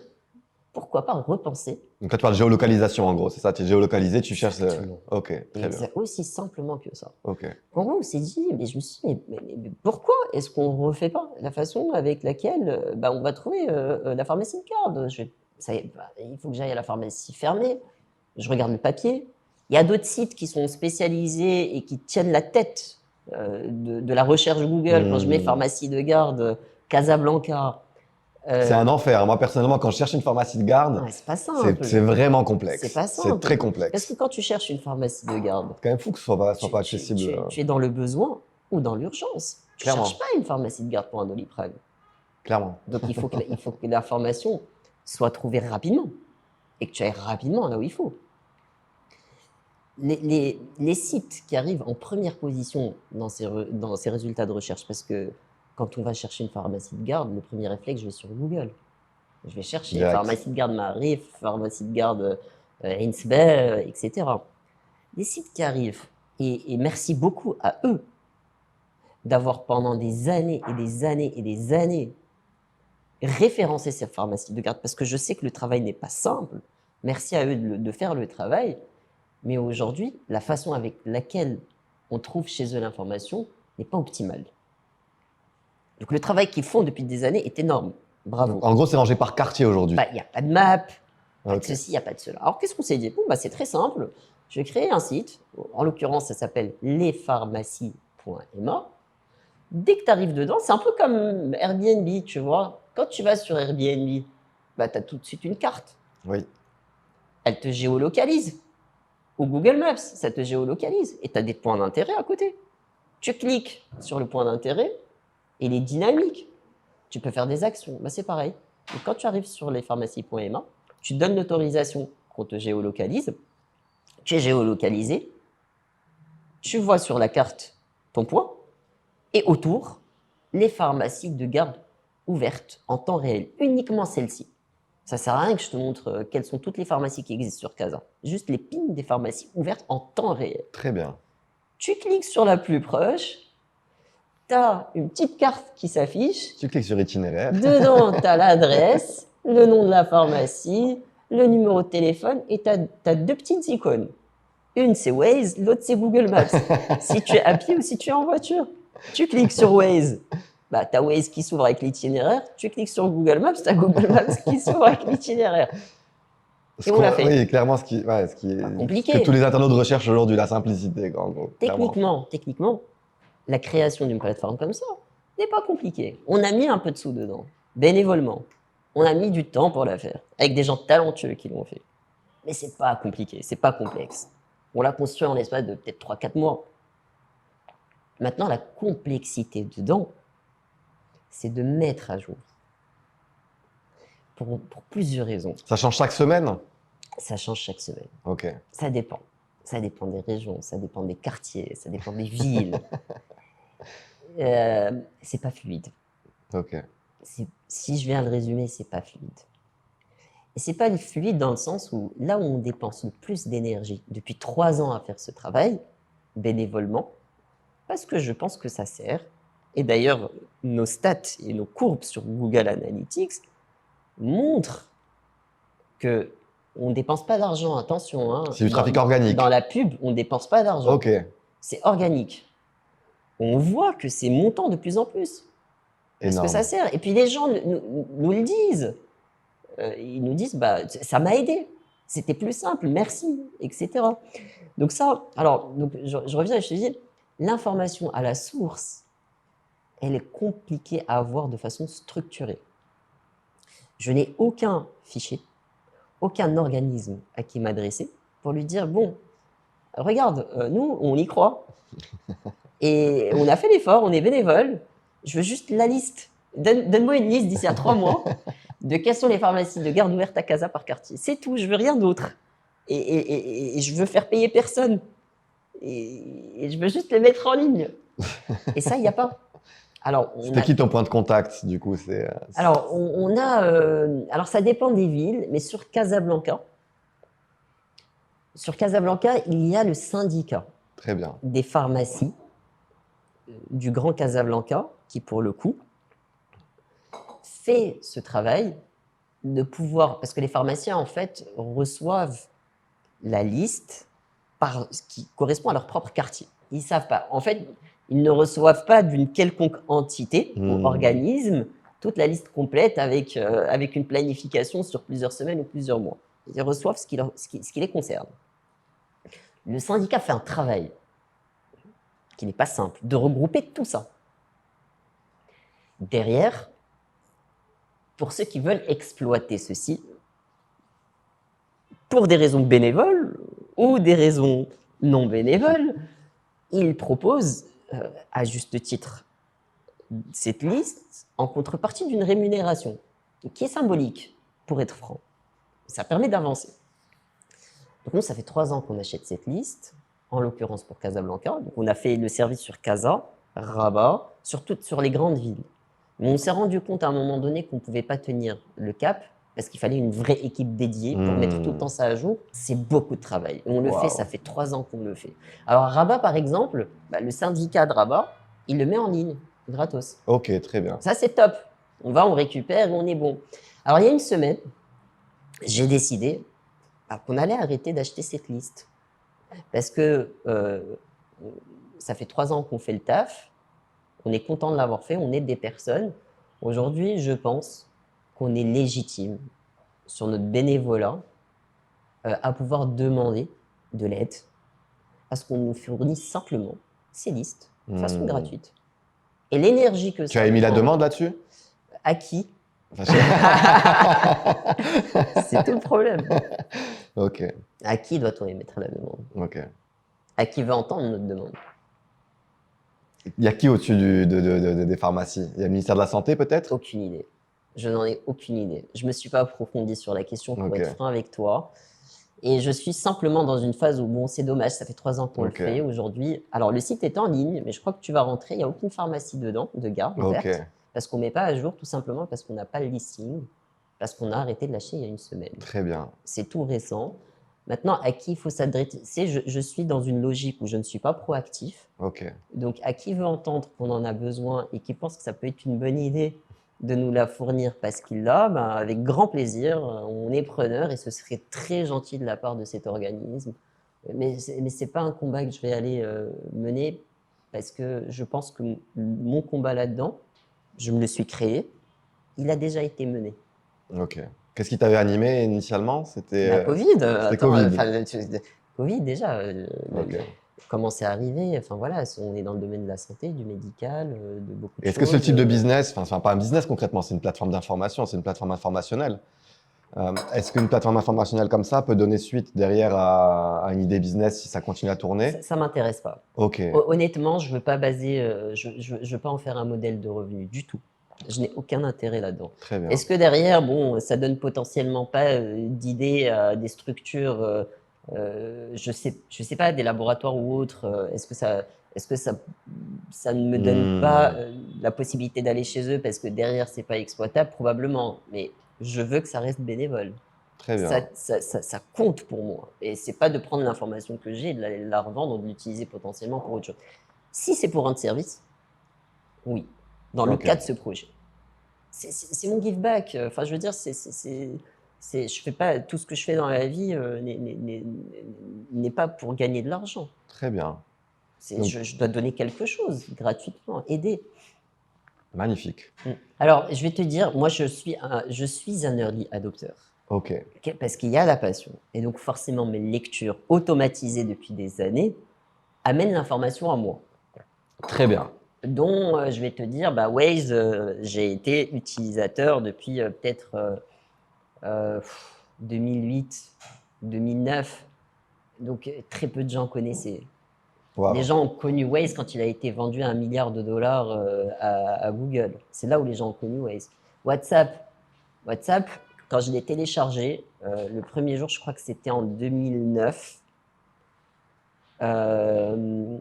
pourquoi pas repenser. Donc là, tu parles de géolocalisation en gros, c'est ça? Tu es géolocalisé, tu cherches. Exactement. Ok, très Et bien. c'est aussi simplement que ça. Ok. En gros, on s'est dit, mais je me suis dit, mais pourquoi est-ce qu'on ne refait pas la façon avec laquelle on va trouver la pharmacie de garde? Il faut que j'aille à la pharmacie fermée, je regarde le papier. Il y a d'autres sites qui sont spécialisés et qui tiennent la tête de la recherche Google. Quand je mets pharmacie de garde, Casablanca. C'est un enfer. Moi, personnellement, quand je cherche une pharmacie de garde, Ouais, c'est pas simple. c'est vraiment complexe. C'est pas C'est simple. très Parce complexe. que quand tu cherches une pharmacie de garde, C'est quand même fou que ce soit pas accessible. tu es dans le besoin ou dans l'urgence. Tu ne Clairement. cherches pas une pharmacie de garde pour un Doliprane. Clairement. Donc il faut que l'information soit trouvée rapidement et que tu ailles rapidement là où il faut. Les sites qui arrivent en première position dans ces résultats de recherche, parce que quand on va chercher une pharmacie de garde, le premier réflexe, je vais sur Google. Je vais chercher Direct. pharmacie de garde Maarif, pharmacie de garde Insbel, etc. Les sites qui arrivent, et merci beaucoup à eux d'avoir pendant des années et des années et des années référencé ces pharmacies de garde, parce que je sais que le travail n'est pas simple. Merci à eux de faire le travail. Mais aujourd'hui, la façon avec laquelle on trouve chez eux l'information n'est pas optimale. Donc le travail qu'ils font depuis des années est énorme. Bravo. En gros, c'est rangé par quartier aujourd'hui. Il n'y a pas de map, pas de Ok. ceci, il n'y a pas de cela. Alors qu'est-ce qu'on s'est dit? Bon, c'est très simple. Je vais créer un site. En l'occurrence, ça s'appelle lespharmacies.ma. Dès que tu arrives dedans, c'est un peu comme Airbnb, tu vois. Quand tu vas sur Airbnb, tu as tout de suite une carte. Oui. Elle te géolocalise. Ou Google Maps, ça te géolocalise. Et tu as des points d'intérêt à côté. Tu cliques sur le point d'intérêt et il est dynamique. Tu peux faire des actions. C'est pareil. Et quand tu arrives sur lespharmacies.ma, tu donnes l'autorisation qu'on te géolocalise. Tu es géolocalisé. Tu vois sur la carte ton point. Et autour, les pharmacies de garde ouvertes en temps réel. Uniquement celles-ci. Ça ne sert à rien que je te montre quelles sont toutes les pharmacies qui existent sur Casa. Juste les pins des pharmacies ouvertes en temps réel. Très bien. Tu cliques sur la plus proche, tu as une petite carte qui s'affiche. Tu cliques sur itinéraire. Dedans, tu as l'adresse, le nom de la pharmacie, le numéro de téléphone et tu as deux petites icônes. Une, c'est Waze, l'autre, c'est Google Maps. Si tu es à pied ou si tu es en voiture. Tu cliques sur Waze. Tu as Waze qui s'ouvre avec l'itinéraire. Tu cliques sur Google Maps, tu as Google Maps qui s'ouvre avec l'itinéraire. Et on l'a fait. Oui, clairement, ce qui est compliqué. que tous les internautes recherchent aujourd'hui, la simplicité, quoi, en gros. Techniquement, la création d'une plateforme comme ça n'est pas compliquée. On a mis un peu de sous dedans, bénévolement. On a mis du temps pour la faire, avec des gens talentueux qui l'ont fait. Mais c'est pas compliqué, c'est pas complexe. On l'a construit en l'espace de peut-être 3-4 mois. Maintenant, la complexité dedans, c'est de mettre à jour. Pour plusieurs raisons. Ça change chaque semaine? Ça change chaque semaine. Ok. Ça dépend. Ça dépend des régions, ça dépend des quartiers, ça dépend des villes. C'est pas fluide. Ok. Si je viens le résumer, c'est pas fluide. Et c'est pas fluide dans le sens où là où on dépense le plus d'énergie depuis 3 ans à faire ce travail, bénévolement, parce que je pense que ça sert. Et d'ailleurs, nos stats et nos courbes sur Google Analytics montrent que on ne dépense pas d'argent. Attention, hein, C'est du trafic organique. dans la pub, on ne dépense pas d'argent. Ok. C'est organique. On voit que c'est montant de plus en plus. Parce Énorme. que ça sert. Et puis les gens nous le disent. Ils nous disent, bah, ça m'a aidé. C'était plus simple, merci, etc. Donc ça, alors, donc je reviens et je te dis, l'information à la source, elle est compliquée à avoir de façon structurée. Je n'ai aucun fichier, aucun organisme à qui m'adresser pour lui dire, bon, regarde, nous, on y croit. Et on a fait l'effort, on est bénévole. Je veux juste la liste. Donne-moi une liste d'ici à 3 mois de quelles sont les pharmacies de garde ouverte à Casa par quartier. C'est tout, je veux rien d'autre. Et je veux faire payer personne. Et je veux juste les mettre en ligne. Et ça, il n'y a pas. Alors, C'était qui ton point de contact, du coup Alors, on a. Alors, ça dépend des villes, mais sur Casablanca, il y a le syndicat Très bien. des pharmacies du Grand Casablanca, qui pour le coup fait ce travail de pouvoir, parce que les pharmaciens en fait reçoivent la liste qui correspond à leur propre quartier. Ils savent pas. En fait, ils ne reçoivent pas d'une quelconque entité ou organisme toute la liste complète avec une planification sur plusieurs semaines ou plusieurs mois. Ils reçoivent ce qui les concerne. Le syndicat fait un travail qui n'est pas simple, de regrouper tout ça. Derrière, pour ceux qui veulent exploiter ceci, pour des raisons bénévoles ou des raisons non bénévoles, ils proposent, à juste titre, cette liste en contrepartie d'une rémunération qui est symbolique, pour être franc. Ça permet d'avancer. Donc nous, ça fait 3 ans qu'on achète cette liste, en l'occurrence pour Casablanca. Donc on a fait le service sur Casa, Rabat, sur les grandes villes. Mais on s'est rendu compte à un moment donné qu'on ne pouvait pas tenir le cap parce qu'il fallait une vraie équipe dédiée pour mettre tout le temps ça à jour. C'est beaucoup de travail. Et on le fait, ça fait 3 ans qu'on le fait. Alors à Rabat, par exemple, le syndicat de Rabat, il le met en ligne, gratos. Ok, très bien. Ça, c'est top. On récupère et on est bon. Alors il y a une semaine, j'ai décidé qu'on allait arrêter d'acheter cette liste. Parce que ça fait 3 ans qu'on fait le taf, on est content de l'avoir fait, on aide des personnes. Aujourd'hui, je pense qu'on est légitime sur notre bénévolat à pouvoir demander de l'aide parce qu'on nous fournit simplement ces listes de façon gratuite. Et l'énergie que ça Tu as émis la demande là-dessus? À qui? C'est tout le problème. Ok. À qui doit-on émettre la demande? Ok. À qui veut entendre notre demande? Il y a qui au-dessus des pharmacies? Il y a le ministère de la Santé peut-être? Aucune idée. Je n'en ai aucune idée. Je ne me suis pas approfondi sur la question pour être franc avec toi. Et je suis simplement dans une phase où, bon, c'est dommage, ça fait 3 ans qu'on le fait aujourd'hui. Alors, le site est en ligne, mais je crois que tu vas rentrer, il n'y a aucune pharmacie dedans, de garde ouverte, parce qu'on ne met pas à jour, tout simplement parce qu'on n'a pas le listing, parce qu'on a arrêté de lâcher il y a une semaine. Très bien. C'est tout récent. Maintenant, à qui il faut s'adresser? Je suis dans une logique où je ne suis pas proactif. Donc, à qui veut entendre qu'on en a besoin et qui pense que ça peut être une bonne idée de nous la fournir parce qu'il l'a, avec grand plaisir, on est preneur et ce serait très gentil de la part de cet organisme. Mais ce n'est pas un combat que je vais aller mener parce que je pense que mon combat là-dedans, je me le suis créé, il a déjà été mené. Ok. Qu'est-ce qui t'avait animé initialement? C'était Covid. C'était Covid. Covid déjà. Comment c'est arrivé? Enfin voilà, on est dans le domaine de la santé, du médical, de beaucoup de choses. Est-ce que ce type de business, enfin pas un business concrètement, c'est une plateforme d'information, c'est une plateforme informationnelle. Est-ce qu'une plateforme informationnelle comme ça peut donner suite derrière à une idée business si ça continue à tourner? Ça m'intéresse pas. Ok. Honnêtement, je veux pas je veux pas en faire un modèle de revenu du tout. Je n'ai aucun intérêt là-dedans. Très bien. Est-ce que derrière, bon, ça donne potentiellement pas d'idées à des structures, je sais pas, des laboratoires ou autres. Est-ce que ça ne me donne pas la possibilité d'aller chez eux parce que derrière c'est pas exploitable? Probablement, mais je veux que ça reste bénévole. Très bien. Ça compte pour moi. Et c'est pas de prendre l'information que j'ai et de la revendre ou de l'utiliser potentiellement pour autre chose. Si c'est pour rendre service, oui, dans le Ok. cas de ce projet. C'est mon give back. Enfin, je veux dire, je fais pas tout ce que je fais dans la vie n'est pas pour gagner de l'argent. Très bien. Donc, Je dois donner quelque chose gratuitement, aider. magnifique. Alors, je vais te dire, moi, je suis un early adopter. Ok. Parce qu'il y a la passion. Et donc, forcément, mes lectures automatisées depuis des années amènent l'information à moi. Très bien. Dont je vais te dire, Waze, j'ai été utilisateur depuis peut-être 2008, 2009. Donc, très peu de gens connaissaient. Wow. Les gens ont connu Waze quand il a été vendu à $1 milliard à Google. C'est là où les gens ont connu Waze. WhatsApp, quand je l'ai téléchargé, le premier jour, je crois que c'était en 2009. Je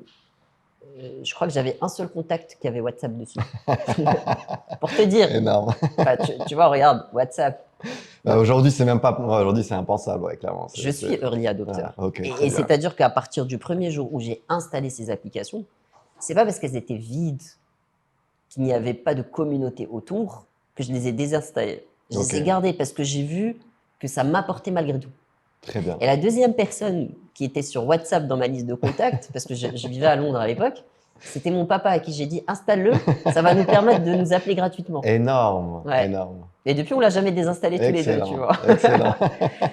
crois que j'avais un seul contact qui avait WhatsApp dessus. Pour te dire. Énorme. Enfin, tu vois, regarde, WhatsApp. Aujourd'hui, c'est même pas. Aujourd'hui, c'est impensable, ouais, clairement. Je suis early adopter. Ah, ok, très et bien. c'est-à-dire qu'à partir du premier jour où j'ai installé ces applications, c'est pas parce qu'elles étaient vides, qu'il n'y avait pas de communauté autour, que je les ai désinstallées. Je les ai gardées parce que j'ai vu que ça m'apportait malgré tout. Très bien. Et la deuxième personne qui était sur WhatsApp dans ma liste de contacts, parce que je vivais à Londres à l'époque, c'était mon papa à qui j'ai dit installe-le, ça va nous permettre de nous appeler gratuitement. Énorme, Ouais. énorme. Et depuis, on l'a jamais désinstallé tous les deux, tu vois. Excellent.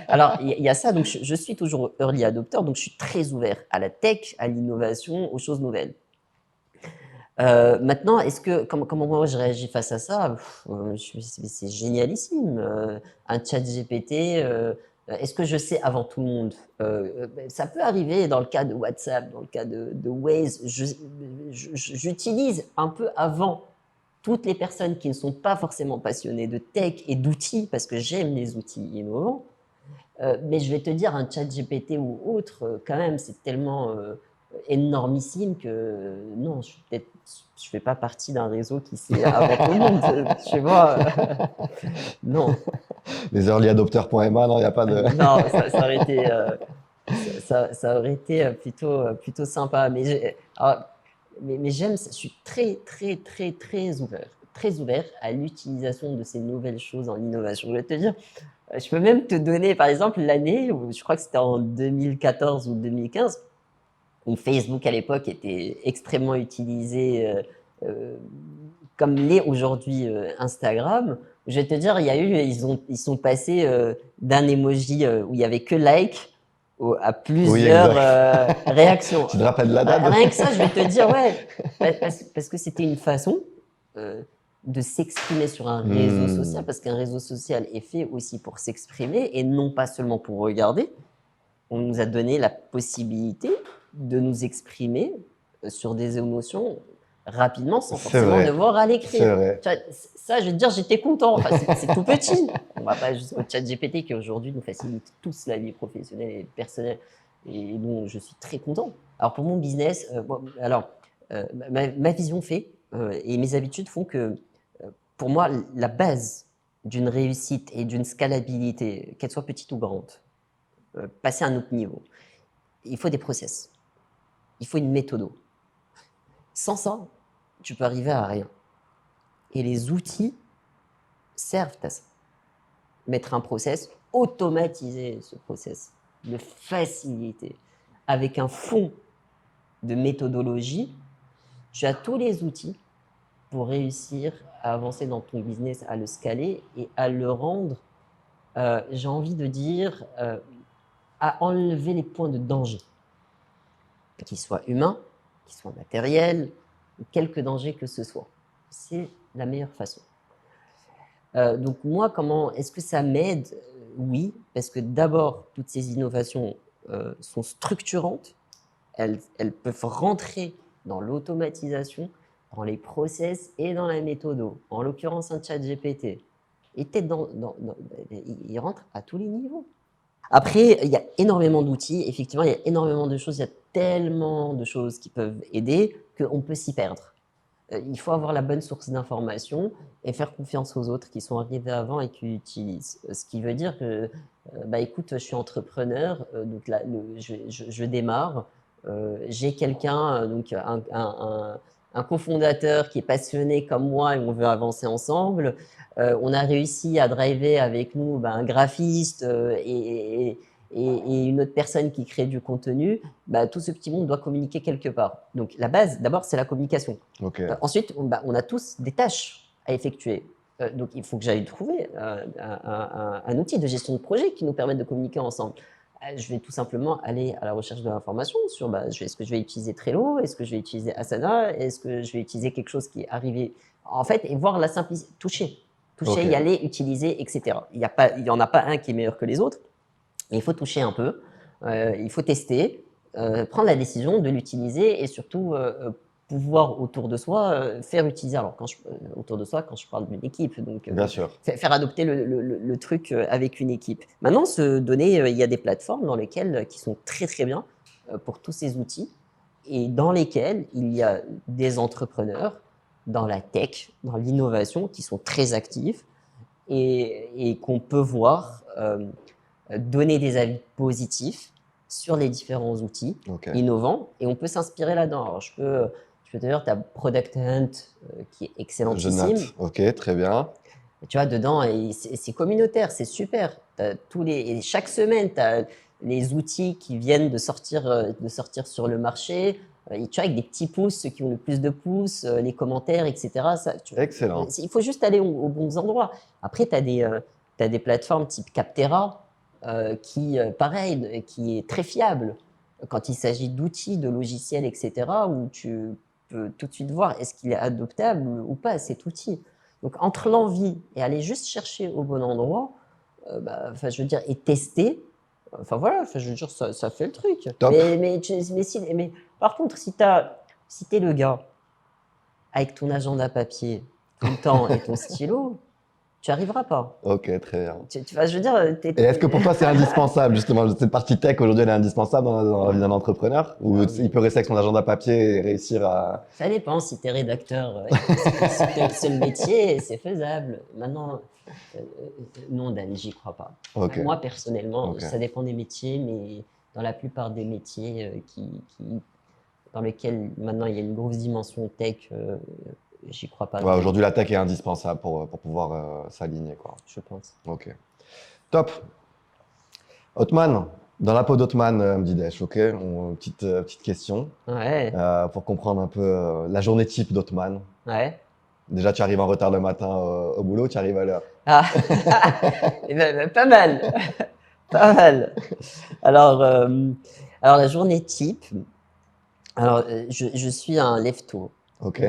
Alors, il y a ça, donc je suis toujours early adopter, donc je suis très ouvert à la tech, à l'innovation, aux choses nouvelles. Maintenant, comment moi je réagis face à ça? C'est génialissime. Un chat GPT, est-ce que je sais avant tout le monde? Ça peut arriver dans le cas de WhatsApp, dans le cas de Waze. J'utilise un peu avant toutes les personnes qui ne sont pas forcément passionnées de tech et d'outils, parce que j'aime les outils innovants. Mais je vais te dire, un chat GPT ou autre, quand même, c'est tellement énormissime que non, je fais pas partie d'un réseau qui sait avant tout le monde, tu vois. Non. Les earlyadopters.ma, non, il n'y a pas de. Non, ça aurait été, ça aurait été plutôt sympa. Mais j'aime, je suis très ouvert à l'utilisation de ces nouvelles choses en innovation. Je vais te dire, je peux même te donner, par exemple, l'année où je crois que c'était en 2014 ou 2015, où Facebook à l'époque était extrêmement utilisé comme l'est aujourd'hui Instagram. Je vais te dire, ils sont passés d'un emoji où il y avait que like à plusieurs réactions. Tu te rappelles la date? Rien que ça, je vais te dire, ouais, parce que c'était une façon de s'exprimer sur un réseau social, parce qu'un réseau social est fait aussi pour s'exprimer et non pas seulement pour regarder. On nous a donné la possibilité de nous exprimer sur des émotions rapidement sans forcément devoir à l'écrire. C'est vrai. Ça, je vais te dire, j'étais content. Enfin, c'est tout petit. On va pas jusqu'au chat GPT qui aujourd'hui nous facilite tous la vie professionnelle et personnelle et dont je suis très content. Alors pour mon business, ma vision fait et mes habitudes font que pour moi, la base d'une réussite et d'une scalabilité, qu'elle soit petite ou grande, passer à un autre niveau, il faut des process, il faut une méthode. Sans ça, tu peux arriver à rien. Et les outils servent à ça. Mettre un process, automatiser ce process, le faciliter. Avec un fond de méthodologie, tu as tous les outils pour réussir à avancer dans ton business, à le scaler et à le rendre, j'ai envie de dire, à enlever les points de danger, qu'ils soient humains, qu'ils soient matériels, quelque danger que ce soit. C'est la meilleure façon. Donc moi, comment est-ce que ça m'aide? Oui, parce que d'abord, toutes ces innovations sont structurantes. Elles peuvent rentrer dans l'automatisation, dans les process et dans la méthode. En l'occurrence, un chat GPT. Et peut-être il rentre à tous les niveaux. Après, il y a énormément d'outils. Effectivement, il y a énormément de choses. Il y a tellement de choses qui peuvent aider qu'on peut s'y perdre. il faut avoir la bonne source d'information et faire confiance aux autres qui sont arrivés avant et qui utilisent. Ce qui veut dire que, bah, écoute, je suis entrepreneur, donc là, je démarre. J'ai quelqu'un, donc un cofondateur qui est passionné comme moi et on veut avancer ensemble. On a réussi à driver avec nous un graphiste et une autre personne qui crée du contenu. Bah, tout ce petit monde doit communiquer quelque part. Donc la base, d'abord, c'est la communication. Ok. Ensuite, on a tous des tâches à effectuer. Donc il faut que j'aille trouver un outil de gestion de projet qui nous permette de communiquer ensemble. Je vais tout simplement aller à la recherche de l'information sur est-ce que je vais utiliser Trello, est-ce que je vais utiliser Asana, est-ce que je vais utiliser quelque chose qui est arrivé en fait et voir la simplicité, toucher, Ok. y aller, utiliser, etc. Il y en a pas un qui est meilleur que les autres. Il faut toucher un peu, il faut tester, prendre la décision de l'utiliser et surtout pouvoir autour de soi faire utiliser. Alors autour de soi, quand je parle d'une équipe, donc Bien sûr. faire adopter le truc avec une équipe. Maintenant, se donner, il y a des plateformes dans lesquelles qui sont très très bien pour tous ces outils et dans lesquelles il y a des entrepreneurs dans la tech, dans l'innovation, qui sont très actifs et qu'on peut voir donner des avis positifs sur les différents outils Ok. innovants et on peut s'inspirer là-dedans. Alors, je peux te dire, tu as Product Hunt qui est Je excellentissime. note. Ok, très bien. Tu vois, dedans, c'est communautaire, c'est super. Et chaque semaine, tu as les outils qui viennent de sortir sur le marché. Tu vois, avec des petits pouces, ceux qui ont le plus de pouces, les commentaires, etc. Excellent. Il faut juste aller aux bons endroits. Après, tu as des plateformes type Capterra qui, pareil, qui est très fiable quand il s'agit d'outils, de logiciels, etc., où tu peux tout de suite voir est-ce qu'il est adoptable ou pas cet outil. Donc, entre l'envie et aller juste chercher au bon endroit, je veux dire, et tester, voilà, je veux dire, ça fait le truc. Top. Mais par contre, si t'es le gars avec ton agenda papier tout le temps et ton stylo, tu arriveras pas. Ok, très bien. Je veux dire, Et est-ce que pour toi c'est indispensable justement cette partie tech aujourd'hui elle est indispensable dans la vie d'un entrepreneur ou Ah il peut rester avec son agenda papier et réussir à ça dépend si t'es rédacteur, si t'es le seul métier, c'est faisable. Maintenant, non, Dan, j'y crois pas. Ok. Moi, personnellement, Ok. ça dépend des métiers, mais dans la plupart des métiers dans lesquels maintenant il y a une grosse dimension tech, j'y crois pas. Ouais, aujourd'hui la tech est indispensable pour pouvoir s'aligner quoi. Je pense. Ok. Top. Otman, dans la peau d'Otman, me dit Desh, ok. Petite question Ouais, pour comprendre un peu la journée type d'Otman. ouais. Déjà tu arrives en retard le matin au boulot, tu arrives à l'heure. Ah, eh ben, pas mal, pas mal. Alors, la journée type. Alors, je suis un lève-tôt. Ok.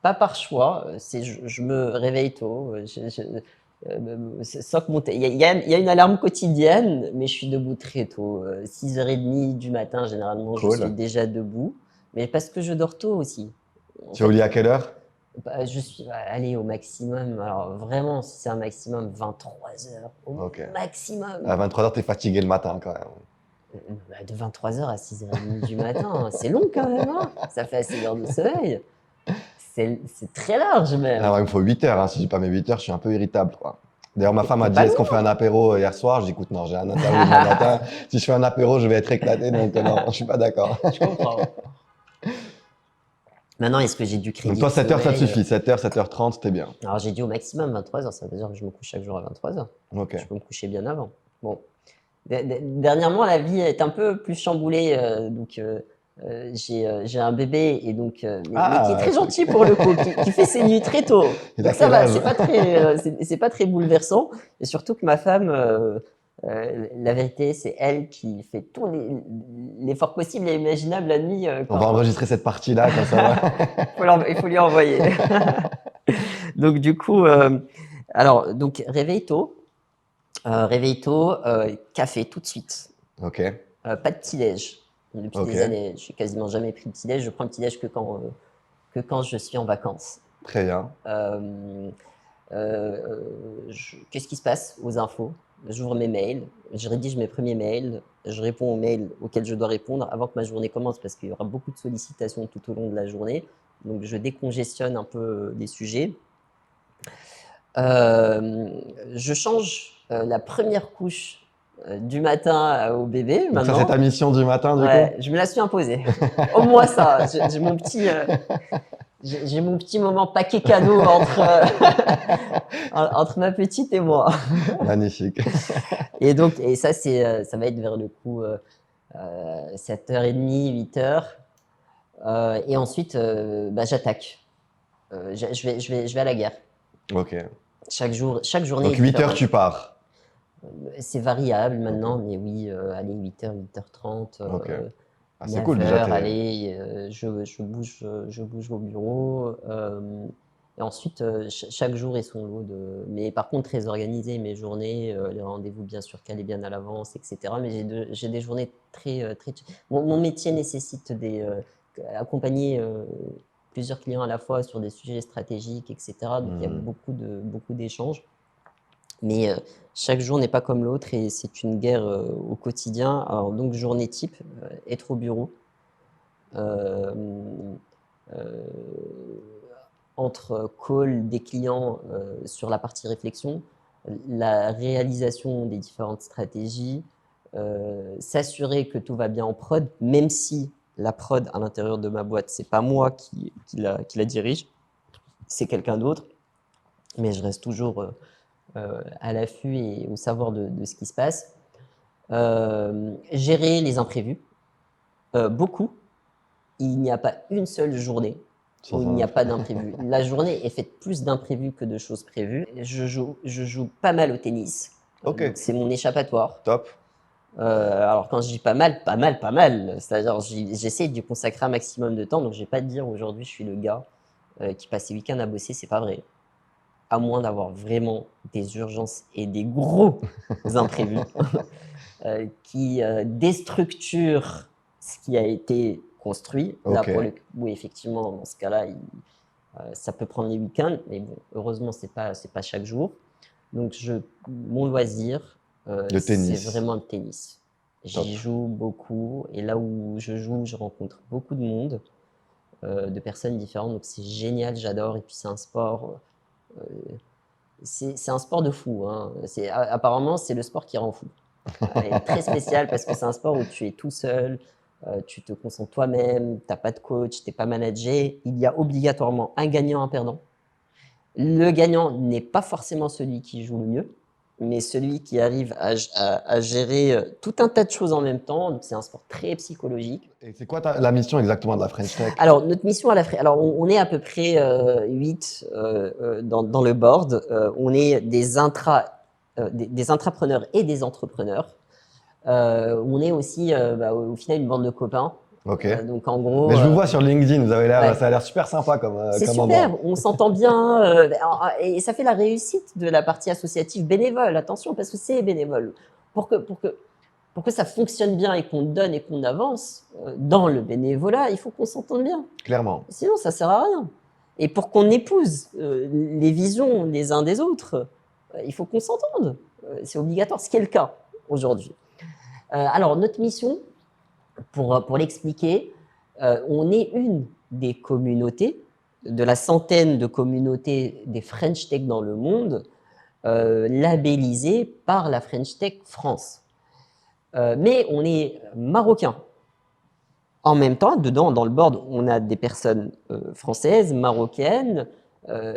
Pas par choix, je me réveille tôt. Sans que il y a une alarme quotidienne, mais je suis debout très tôt. 6h30 du matin, généralement, je Cool. suis déjà debout. Mais parce que je dors tôt aussi. En Tu es au fait, lit à quelle heure? je suis allé au maximum. Alors, vraiment, si c'est un maximum, 23h. Au Ok. maximum. À 23h, tu es fatigué le matin quand même. De 23h à 6h30 du matin, c'est long quand même, hein. Ça fait assez d'heures de sommeil. C'est très large même. Ah ouais, il me faut 8 heures. Hein. Si j'ai pas mes 8 heures, je suis un peu irritable. Quoi. D'ailleurs, ma femme m'a T'es dit pas est-ce qu'on loin. fait un apéro hier soir? Je dis écoute, non, j'ai un interview demain matin. Si je fais un apéro, je vais être éclaté. Donc, non, je suis pas d'accord. Je comprends. Maintenant, est-ce que j'ai du crédit Donc, toi, de 7 heures, ça te sommeil? suffit. 7h, 7h30, c'était bien. Alors, j'ai dit au maximum 23h, ça veut dire que je me couche chaque jour à 23h. Ok. Je peux me coucher bien avant. Bon. Dernièrement, la vie est un peu plus chamboulée. J'ai un bébé et donc, mais qui est très cool. gentil pour le coup, qui fait ses nuits très tôt. Il Donc a ça quel va, âge? c'est pas très bouleversant. Et surtout que ma femme, la vérité, c'est elle qui fait tout l'effort possible et imaginable la nuit. On va enregistrer cette partie-là quand ça va. Il faut lui envoyer. Donc du coup, donc réveil tôt, café tout de suite. Ok. Pas de petit-déj. Depuis Ok. des années, je n'ai quasiment jamais pris de petit-déj. Je prends le petit-déj que quand je suis en vacances. Très bien. Qu'est-ce qui se passe aux infos? j'ouvre mes mails, je rédige mes premiers mails, je réponds aux mails auxquels je dois répondre avant que ma journée commence parce qu'il y aura beaucoup de sollicitations tout au long de la journée. Donc, je décongestionne un peu les sujets. Je change la première couche du matin au bébé Donc ça, c'est ta maintenant. mission du matin, du coup? Ouais, je me la suis imposée. Au moins ça. J'ai mon petit moment paquet cadeau entre ma petite et moi. Magnifique. Et donc, et ça, ça va être vers le coup 7h30, 8h. Et ensuite, bah, j'attaque. Je vais à la guerre. Ok. Chaque journée Donc est 8 heures, différente. tu pars. C'est variable maintenant, Ok. mais oui, allez, 8h, 8h30, Ok. Ah, c'est cool, déjà, 9h, allez, je bouge au bureau. Et ensuite, chaque jour est son lot de. Mais par contre, très organisé, mes journées, les rendez-vous bien sûr calés bien à l'avance, etc. Mais j'ai des journées très. Mon métier nécessite accompagner plusieurs clients à la fois sur des sujets stratégiques, etc. Donc il y a beaucoup d'échanges. Mais chaque jour n'est pas comme l'autre et c'est une guerre au quotidien. Alors, donc, journée type, être au bureau. Euh, euh, Entre call des clients sur la partie réflexion, la réalisation des différentes stratégies, s'assurer que tout va bien en prod, même si la prod à l'intérieur de ma boîte, c'est pas moi qui la dirige, c'est quelqu'un d'autre, mais je reste toujours à l'affût et au savoir de ce qui se passe. Gérer les imprévus, beaucoup. Il n'y a pas une seule journée où Sans il un n'y a pas imprévu. d'imprévu. La journée est faite plus d'imprévus que de choses prévues. Je joue pas mal au tennis. Ok, Donc c'est mon échappatoire. top. Alors quand je dis pas mal, pas mal, pas mal. C'est-à-dire j'essaie d'y consacrer un maximum de temps. Donc je vais pas te dire aujourd'hui je suis le gars qui passe ses week-ends à bosser, c'est pas vrai. À moins d'avoir vraiment des urgences et des gros imprévus qui déstructurent ce qui a été construit. Là, Ok, pour le coup, effectivement, dans ce cas-là, ça peut prendre les week-ends, mais bon, heureusement, c'est pas chaque jour. Donc, mon loisir, le c'est tennis. vraiment le tennis. Top. J'y joue beaucoup, et là où je joue, je rencontre beaucoup de monde, de personnes différentes, donc c'est génial, j'adore. Et puis, c'est un sport, c'est un sport de fou, hein. Apparemment, c'est le sport qui rend fou. Et très spécial parce que c'est un sport où tu es tout seul, tu te concentres toi-même, tu n'as pas de coach, tu n'es pas managé. Il y a obligatoirement un gagnant, un perdant. Le gagnant n'est pas forcément celui qui joue le mieux, mais celui qui arrive à gérer tout un tas de choses en même temps. Donc c'est un sport très psychologique. Et c'est quoi la mission exactement de la French Tech? Alors, notre mission à alors on est à peu près 8 dans le board. On est des intrapreneurs et des entrepreneurs. On est aussi au final une bande de copains. Ok. Donc en Mais gros, je vous vois sur LinkedIn, vous avez l'air, ouais, ça a l'air super sympa comme, c'est comme endroit. super, on s'entend bien et ça fait la réussite de la partie associative bénévole. Attention, parce que c'est bénévole. Pour que ça fonctionne bien et qu'on donne et qu'on avance dans le bénévolat, il faut qu'on s'entende bien. Clairement. Sinon, ça sert à rien. Et pour qu'on épouse les visions les uns des autres, il faut qu'on s'entende. C'est obligatoire, ce qui est le cas aujourd'hui. Alors, notre mission, pour l'expliquer, on est une des communautés, de la centaine de communautés des French Tech dans le monde, labellisées par la French Tech France. Mais on est marocain. En même temps, dedans, dans le board, on a des personnes françaises, marocaines,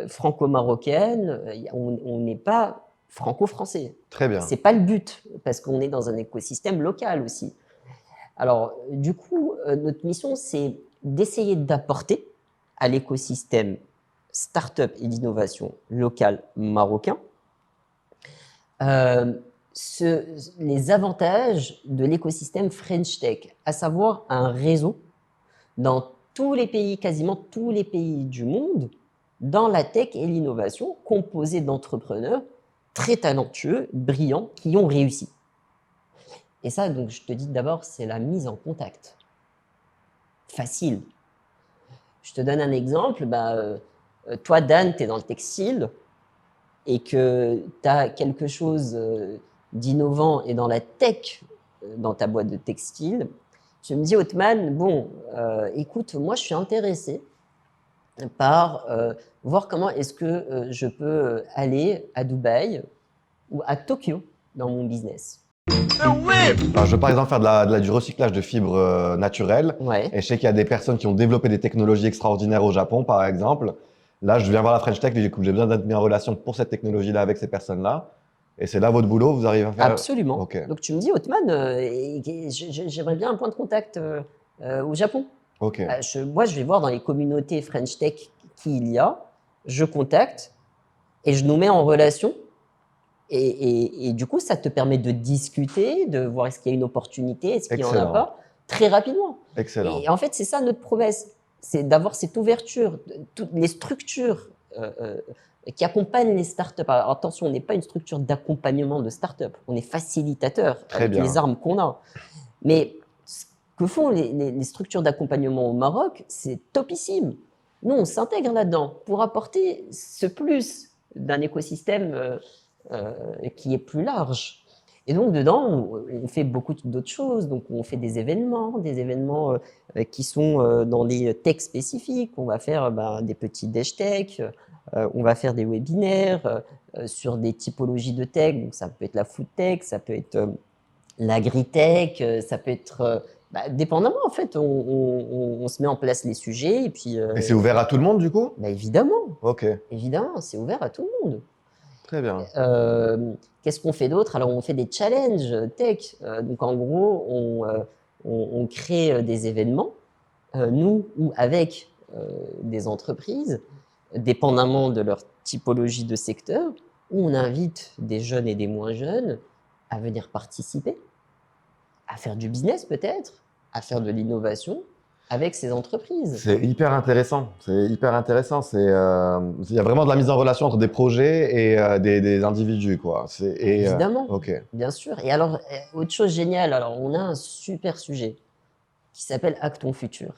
franco-marocaines. On n'est pas franco-français. Très bien. C'est pas le but, parce qu'on est dans un écosystème local aussi. Alors, du coup, notre mission, c'est d'essayer d'apporter à l'écosystème start-up et d'innovation local marocain euh, les avantages de l'écosystème French Tech, à savoir un réseau dans tous les pays, quasiment tous les pays du monde, dans la tech et l'innovation, composé d'entrepreneurs très talentueux, brillants, qui ont réussi. Et ça, donc, je te dis d'abord, c'est la mise en contact. Facile. Je te donne un exemple. Toi, Dan, tu es dans le textile et que tu as quelque chose d'innovant et dans la tech, dans ta boîte de textile, je me dis, Othman, bon, écoute, moi, je suis intéressé par voir comment est-ce que je peux aller à Dubaï ou à Tokyo dans mon business. Alors, je veux par exemple faire du recyclage de fibres naturelles. Ouais. Et je sais qu'il y a des personnes qui ont développé des technologies extraordinaires au Japon, par exemple. Là, je viens voir la French Tech, j'ai besoin d'être mis en relation pour cette technologie-là avec ces personnes-là. Et c'est là votre boulot, vous arrivez à faire. Absolument. Ok. Donc tu me dis, Othman, j'aimerais bien un point de contact au Japon. Ok. Moi, je vais voir dans les communautés French Tech qui il y a, je contacte et je nous mets en relation. Et du coup, ça te permet de discuter, de voir est-ce qu'il y a une opportunité, est-ce qu'il n'y en a Excellent. pas, très rapidement. Excellent. Et en fait, c'est ça notre promesse, c'est d'avoir cette ouverture, toutes les structures qui accompagnent les startups. Alors, attention, on n'est pas une structure d'accompagnement de startups, on est facilitateur Très avec bien. les armes qu'on a. Mais ce que font les structures d'accompagnement au Maroc, c'est topissime. Nous, on s'intègre là-dedans pour apporter ce plus d'un écosystème qui est plus large. Et donc, dedans, on fait beaucoup d'autres choses. Donc, on fait des événements qui sont dans des techs spécifiques. On va faire des petits dash tech, on va faire des webinaires sur des typologies de tech. Donc, ça peut être la food tech, ça peut être l'agri-tech, ça peut être dépendamment, en fait, on se met en place les sujets et puis Et c'est ouvert à tout le monde, du coup? évidemment, Ok. évidemment, c'est ouvert à tout le monde. Très bien. Qu'est-ce qu'on fait d'autre? Alors, on fait des challenges tech. Donc, en gros, on crée des événements, nous ou avec des entreprises, dépendamment de leur typologie de secteur, où on invite des jeunes et des moins jeunes à venir participer, à faire du business peut-être, à faire de l'innovation avec ces entreprises. C'est hyper intéressant. C'est hyper intéressant. Il y a vraiment de la mise en relation entre des projets et des individus, quoi. Évidemment, Ok. bien sûr. Et alors, autre chose géniale, alors on a un super sujet qui s'appelle Acton Futur,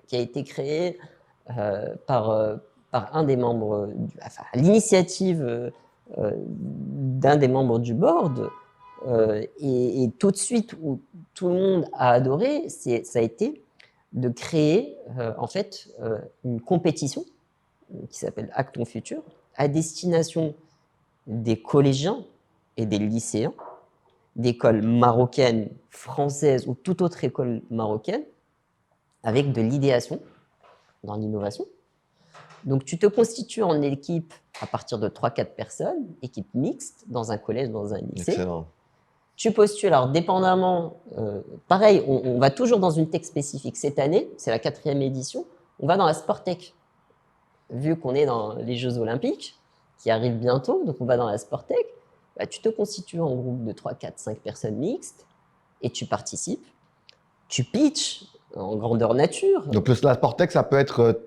qui a été créé par un des membres, à l'initiative d'un des membres du board. Et tout de suite, où tout le monde a adoré, ça a été de créer en fait une compétition qui s'appelle Acton Futur à destination des collégiens et des lycéens d'écoles marocaines, françaises ou toute autre école marocaine avec de l'idéation dans l'innovation. Donc, tu te constitues en équipe à partir de 3-4 personnes, équipe mixte, dans un collège, dans un lycée. Excellent. Tu postules, alors dépendamment, pareil, on va toujours dans une tech spécifique. Cette année, c'est la 4e édition, on va dans la Sport Tech. Vu qu'on est dans les Jeux Olympiques, qui arrivent bientôt, donc on va dans la Sport Tech, tu te constitues en groupe de 3, 4, 5 personnes mixtes et tu participes. Tu pitches en grandeur nature. Donc la Sportec, ça peut être,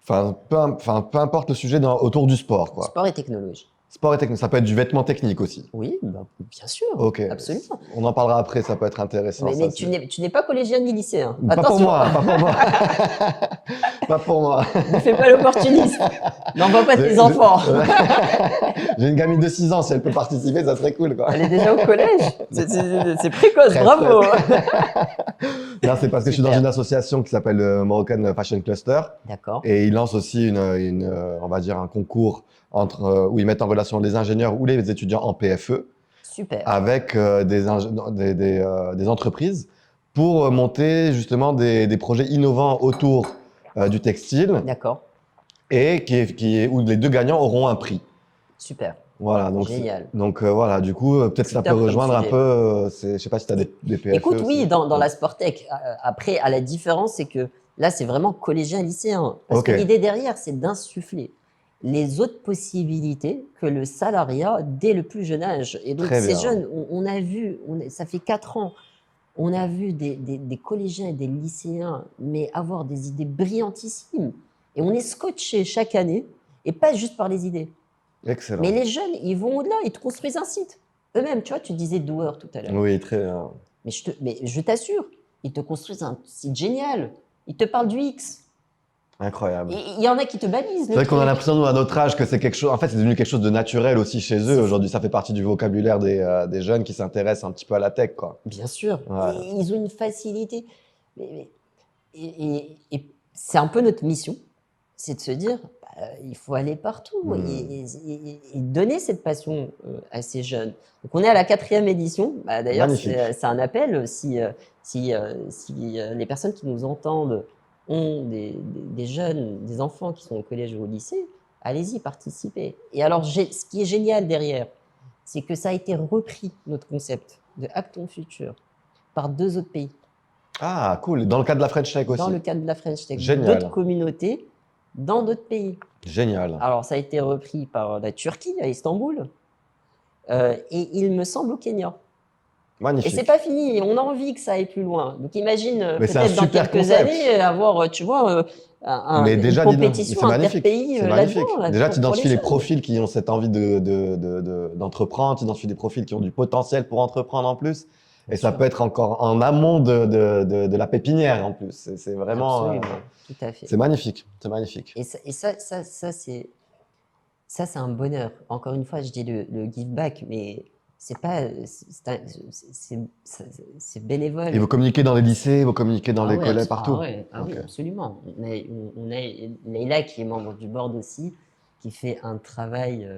peu importe le sujet autour du sport, quoi. Sport et technologie. Sport et technique, ça peut être du vêtement technique aussi. Oui, bien sûr, Ok. absolument. On en parlera après, ça peut être intéressant. Mais tu n'es pas collégien ni lycéen. Pas pour Attention, moi, pas pour moi. Pas pour moi. ne fais pas l'opportuniste. N'envoie pas tes enfants. J'ai une gamine de 6 ans, si elle peut participer, ça serait cool, quoi. Elle est déjà au collège. C'est précoce, Très, bravo. Non, c'est parce que je suis dans Super. une association qui s'appelle le Moroccan Fashion Cluster. D'accord. Et ils lancent aussi on va dire un concours où ils mettent en relation les ingénieurs ou les étudiants en PFE Super. avec des entreprises pour monter justement des projets innovants autour du textile D'accord. et où les deux gagnants auront un prix. Super. Voilà, donc Génial. Voilà, du coup, peut-être que ça Top peut comme rejoindre un sujet. peu, je sais pas si tu as des PFE Écoute, oui, aussi. dans la Sportec. Après, à la différence, c'est que là, c'est vraiment collégien lycéen. Parce Ok. que l'idée derrière, c'est d'insuffler les autres possibilités que le salariat dès le plus jeune âge. Et donc, Très ces bien. jeunes, on a vu, ça fait 4 ans, on a vu des collégiens et des lycéens, mais avoir des idées brillantissimes. Et on est scotché chaque année, et pas juste par les idées. Excellent. Mais les jeunes, ils vont au-delà, ils te construisent un site. Eux-mêmes, tu vois, tu disais doueur tout à l'heure. Oui, très bien. Mais je t'assure, ils te construisent un site génial. Ils te parlent du X. Incroyable. Et il y en a qui te balisent. C'est vrai qu'on a l'impression, nous, à notre âge, que c'est quelque chose. En fait, c'est devenu quelque chose de naturel aussi chez eux. Aujourd'hui, ça fait partie du vocabulaire des jeunes qui s'intéressent un petit peu à la tech, quoi. Bien sûr. Ouais. Et ils ont une facilité. Et c'est un peu notre mission, c'est de se dire, il faut aller partout et donner cette passion à ces jeunes. Donc on est à la 4e édition. D'ailleurs, Magnifique. c'est un appel si les personnes qui nous entendent ont des jeunes, des enfants qui sont au collège ou au lycée, allez-y, participez. Et alors, ce qui est génial derrière, c'est que ça a été repris, notre concept de Acton Futur, par 2 autres pays. Ah, cool. Dans le cadre de la French Tech aussi. Dans le cadre de la French Tech, Génial. d'autres communautés dans d'autres pays. Génial. Alors, ça a été repris par la Turquie, à Istanbul, et il me semble au Kenya. Magnifique. Et c'est pas fini, on a envie que ça aille plus loin. Donc imagine Mais c'est un peut-être dans super quelques concept. années avoir, tu vois, Mais une déjà, compétition c'est magnifique. interpays C'est magnifique. là-dedans. Déjà, tu pour identifies les jeunes. profils qui ont cette envie d'entreprendre, tu identifies des profils qui ont du potentiel pour entreprendre en plus. Et ça peut être encore en amont de la pépinière en plus. C'est vraiment. Absolument, tout à fait. C'est magnifique. C'est magnifique. Et ça, c'est un bonheur. Encore une fois, je dis le give back, mais c'est pas, c'est bénévole. Et vous communiquez dans les lycées, vous communiquez dans les ouais, collèges, partout. oui, Ok. absolument. On a Leïla qui est membre du board aussi, qui fait un travail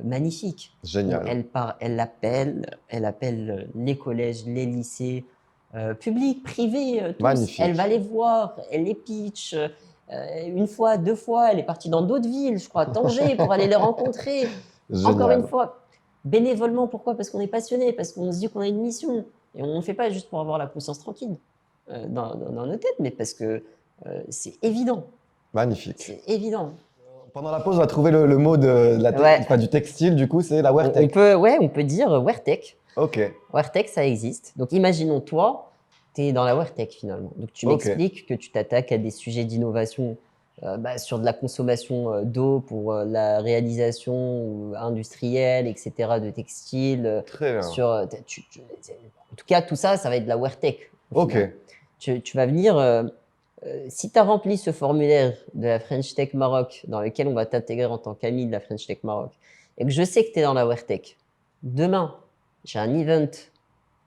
magnifique. Génial. Elle appelle les collèges, les lycées, publics, privés, tous. Magnifique. Elle va les voir, elle les pitch. Une fois, 2 fois, elle est partie dans d'autres villes, je crois, à Tanger, pour aller les rencontrer. Génial. Encore une fois, bénévolement, pourquoi? Parce qu'on est passionné, parce qu'on se dit qu'on a une mission. Et on ne fait pas juste pour avoir la conscience tranquille dans nos têtes, mais parce que c'est évident. Magnifique. C'est évident. Pendant la pause, on va trouver le mot du textile, du coup, c'est la weartech. On peut dire weartech. Ok. Weartech, ça existe. Donc, imaginons, toi, tu es dans la weartech finalement. Donc, tu m'expliques que tu t'attaques à des sujets d'innovation sur de la consommation d'eau pour la réalisation industrielle, etc., de textiles. Très bien. En tout cas, tout ça, ça va être de la weartech. Ok. Tu vas venir, si tu as rempli ce formulaire de la French Tech Maroc, dans lequel on va t'intégrer en tant qu'ami de la French Tech Maroc, et que je sais que tu es dans la weartech, demain, j'ai un event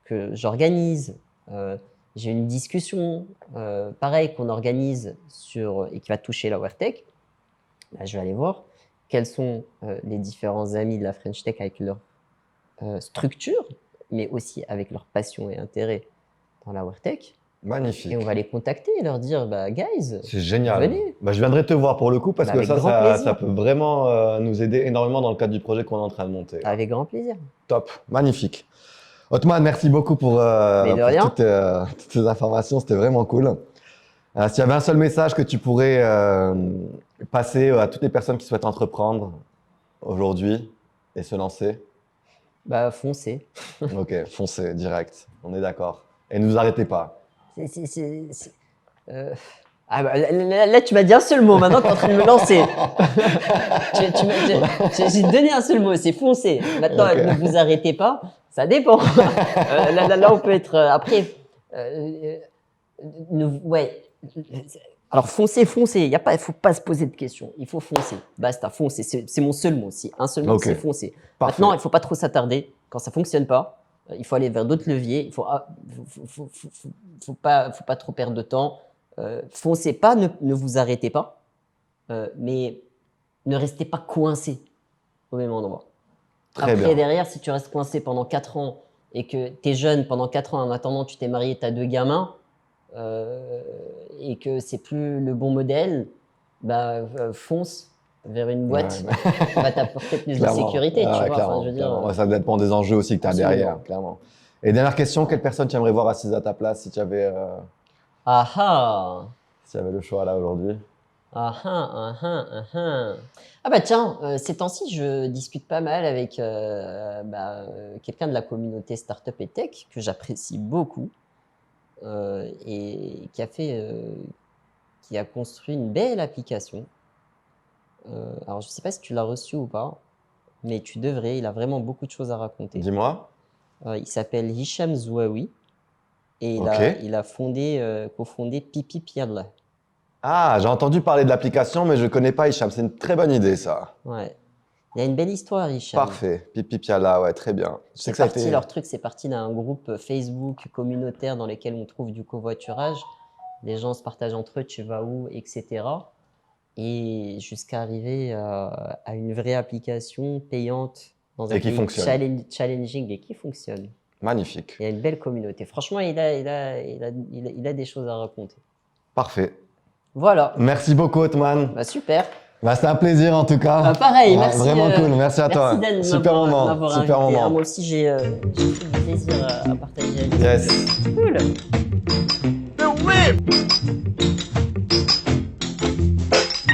que j'organise, j'ai une discussion, pareil, qu'on organise et qui va toucher la weartech, je vais aller voir quels sont les différents amis de la French Tech avec leur structure, mais aussi avec leur passion et intérêt dans la weartech. Magnifique. Et on va les contacter et leur dire, guys, c'est génial. Venez. Je viendrai te voir pour le coup parce que ça peut plaisir. vraiment nous aider énormément dans le cadre du projet qu'on est en train de monter. Avec grand plaisir. Top, magnifique. Othman, merci beaucoup pour toutes tes informations, c'était vraiment cool. S'il y avait un seul message que tu pourrais passer à toutes les personnes qui souhaitent entreprendre aujourd'hui et se lancer. Foncez. Ok, foncez, direct, on est d'accord. Et ne vous arrêtez pas. Là, tu m'as dit un seul mot, maintenant tu es en train de me lancer. J'ai donné un seul mot, c'est foncer. Maintenant, ne vous arrêtez pas, ça dépend. Là, on peut être. Après, alors foncer, il ne faut pas se poser de questions. Il faut foncer. Basta, foncer. C'est mon seul mot. Si un seul mot, c'est foncer. Parfait. Maintenant, il ne faut pas trop s'attarder. Quand ça ne fonctionne pas, il faut aller vers d'autres leviers. Il faut pas trop perdre de temps. Foncez pas, ne vous arrêtez pas, mais ne restez pas coincé au même endroit. Après, derrière, si tu restes coincé pendant 4 ans et que tu es jeune pendant 4 ans, en attendant, tu t'es marié, tu as 2 gamins, et que c'est plus le bon modèle, fonce vers une boîte qui va t'apporter plus de sécurité. Tu vois, je veux dire, ça dépend des enjeux aussi que tu as derrière, clairement. Et dernière question, quelle personne tu aimerais voir assise à ta place si tu avais, s'il y avait le choix là aujourd'hui? Tiens, ces temps-ci, je discute pas mal avec quelqu'un de la communauté Startup et Tech que j'apprécie beaucoup et qui a construit une belle application. Alors, je ne sais pas si tu l'as reçu ou pas, mais tu devrais. Il a vraiment beaucoup de choses à raconter. Dis-moi. Il s'appelle Hicham Zouaoui et il a cofondé Pipi Piadla. Ah, j'ai entendu parler de l'application, mais je connais pas Hicham. C'est une très bonne idée, ça. Ouais. Il y a une belle histoire, Hicham. Parfait. Pipi Piala, ouais, très bien. Je sais que ça a été... Leur truc, c'est parti d'un groupe Facebook communautaire dans lequel on trouve du covoiturage. Les gens se partagent entre eux, tu vas où, etc. Et jusqu'à arriver à une vraie application payante dans un Et qui pays fonctionne. challenging et qui fonctionne. Magnifique. Il y a une belle communauté. Franchement, il a des choses à raconter. Parfait. Voilà. Merci beaucoup, Othman. Bah, super. Bah, c'était un plaisir, en tout cas. Bah, pareil, Ouais, merci. Vraiment cool. Merci à toi. Dan, de Super moment. m'avoir Super invité. moment. Moi aussi, j'ai pris du plaisir à partager avec vous. Yes. Cool. The whip!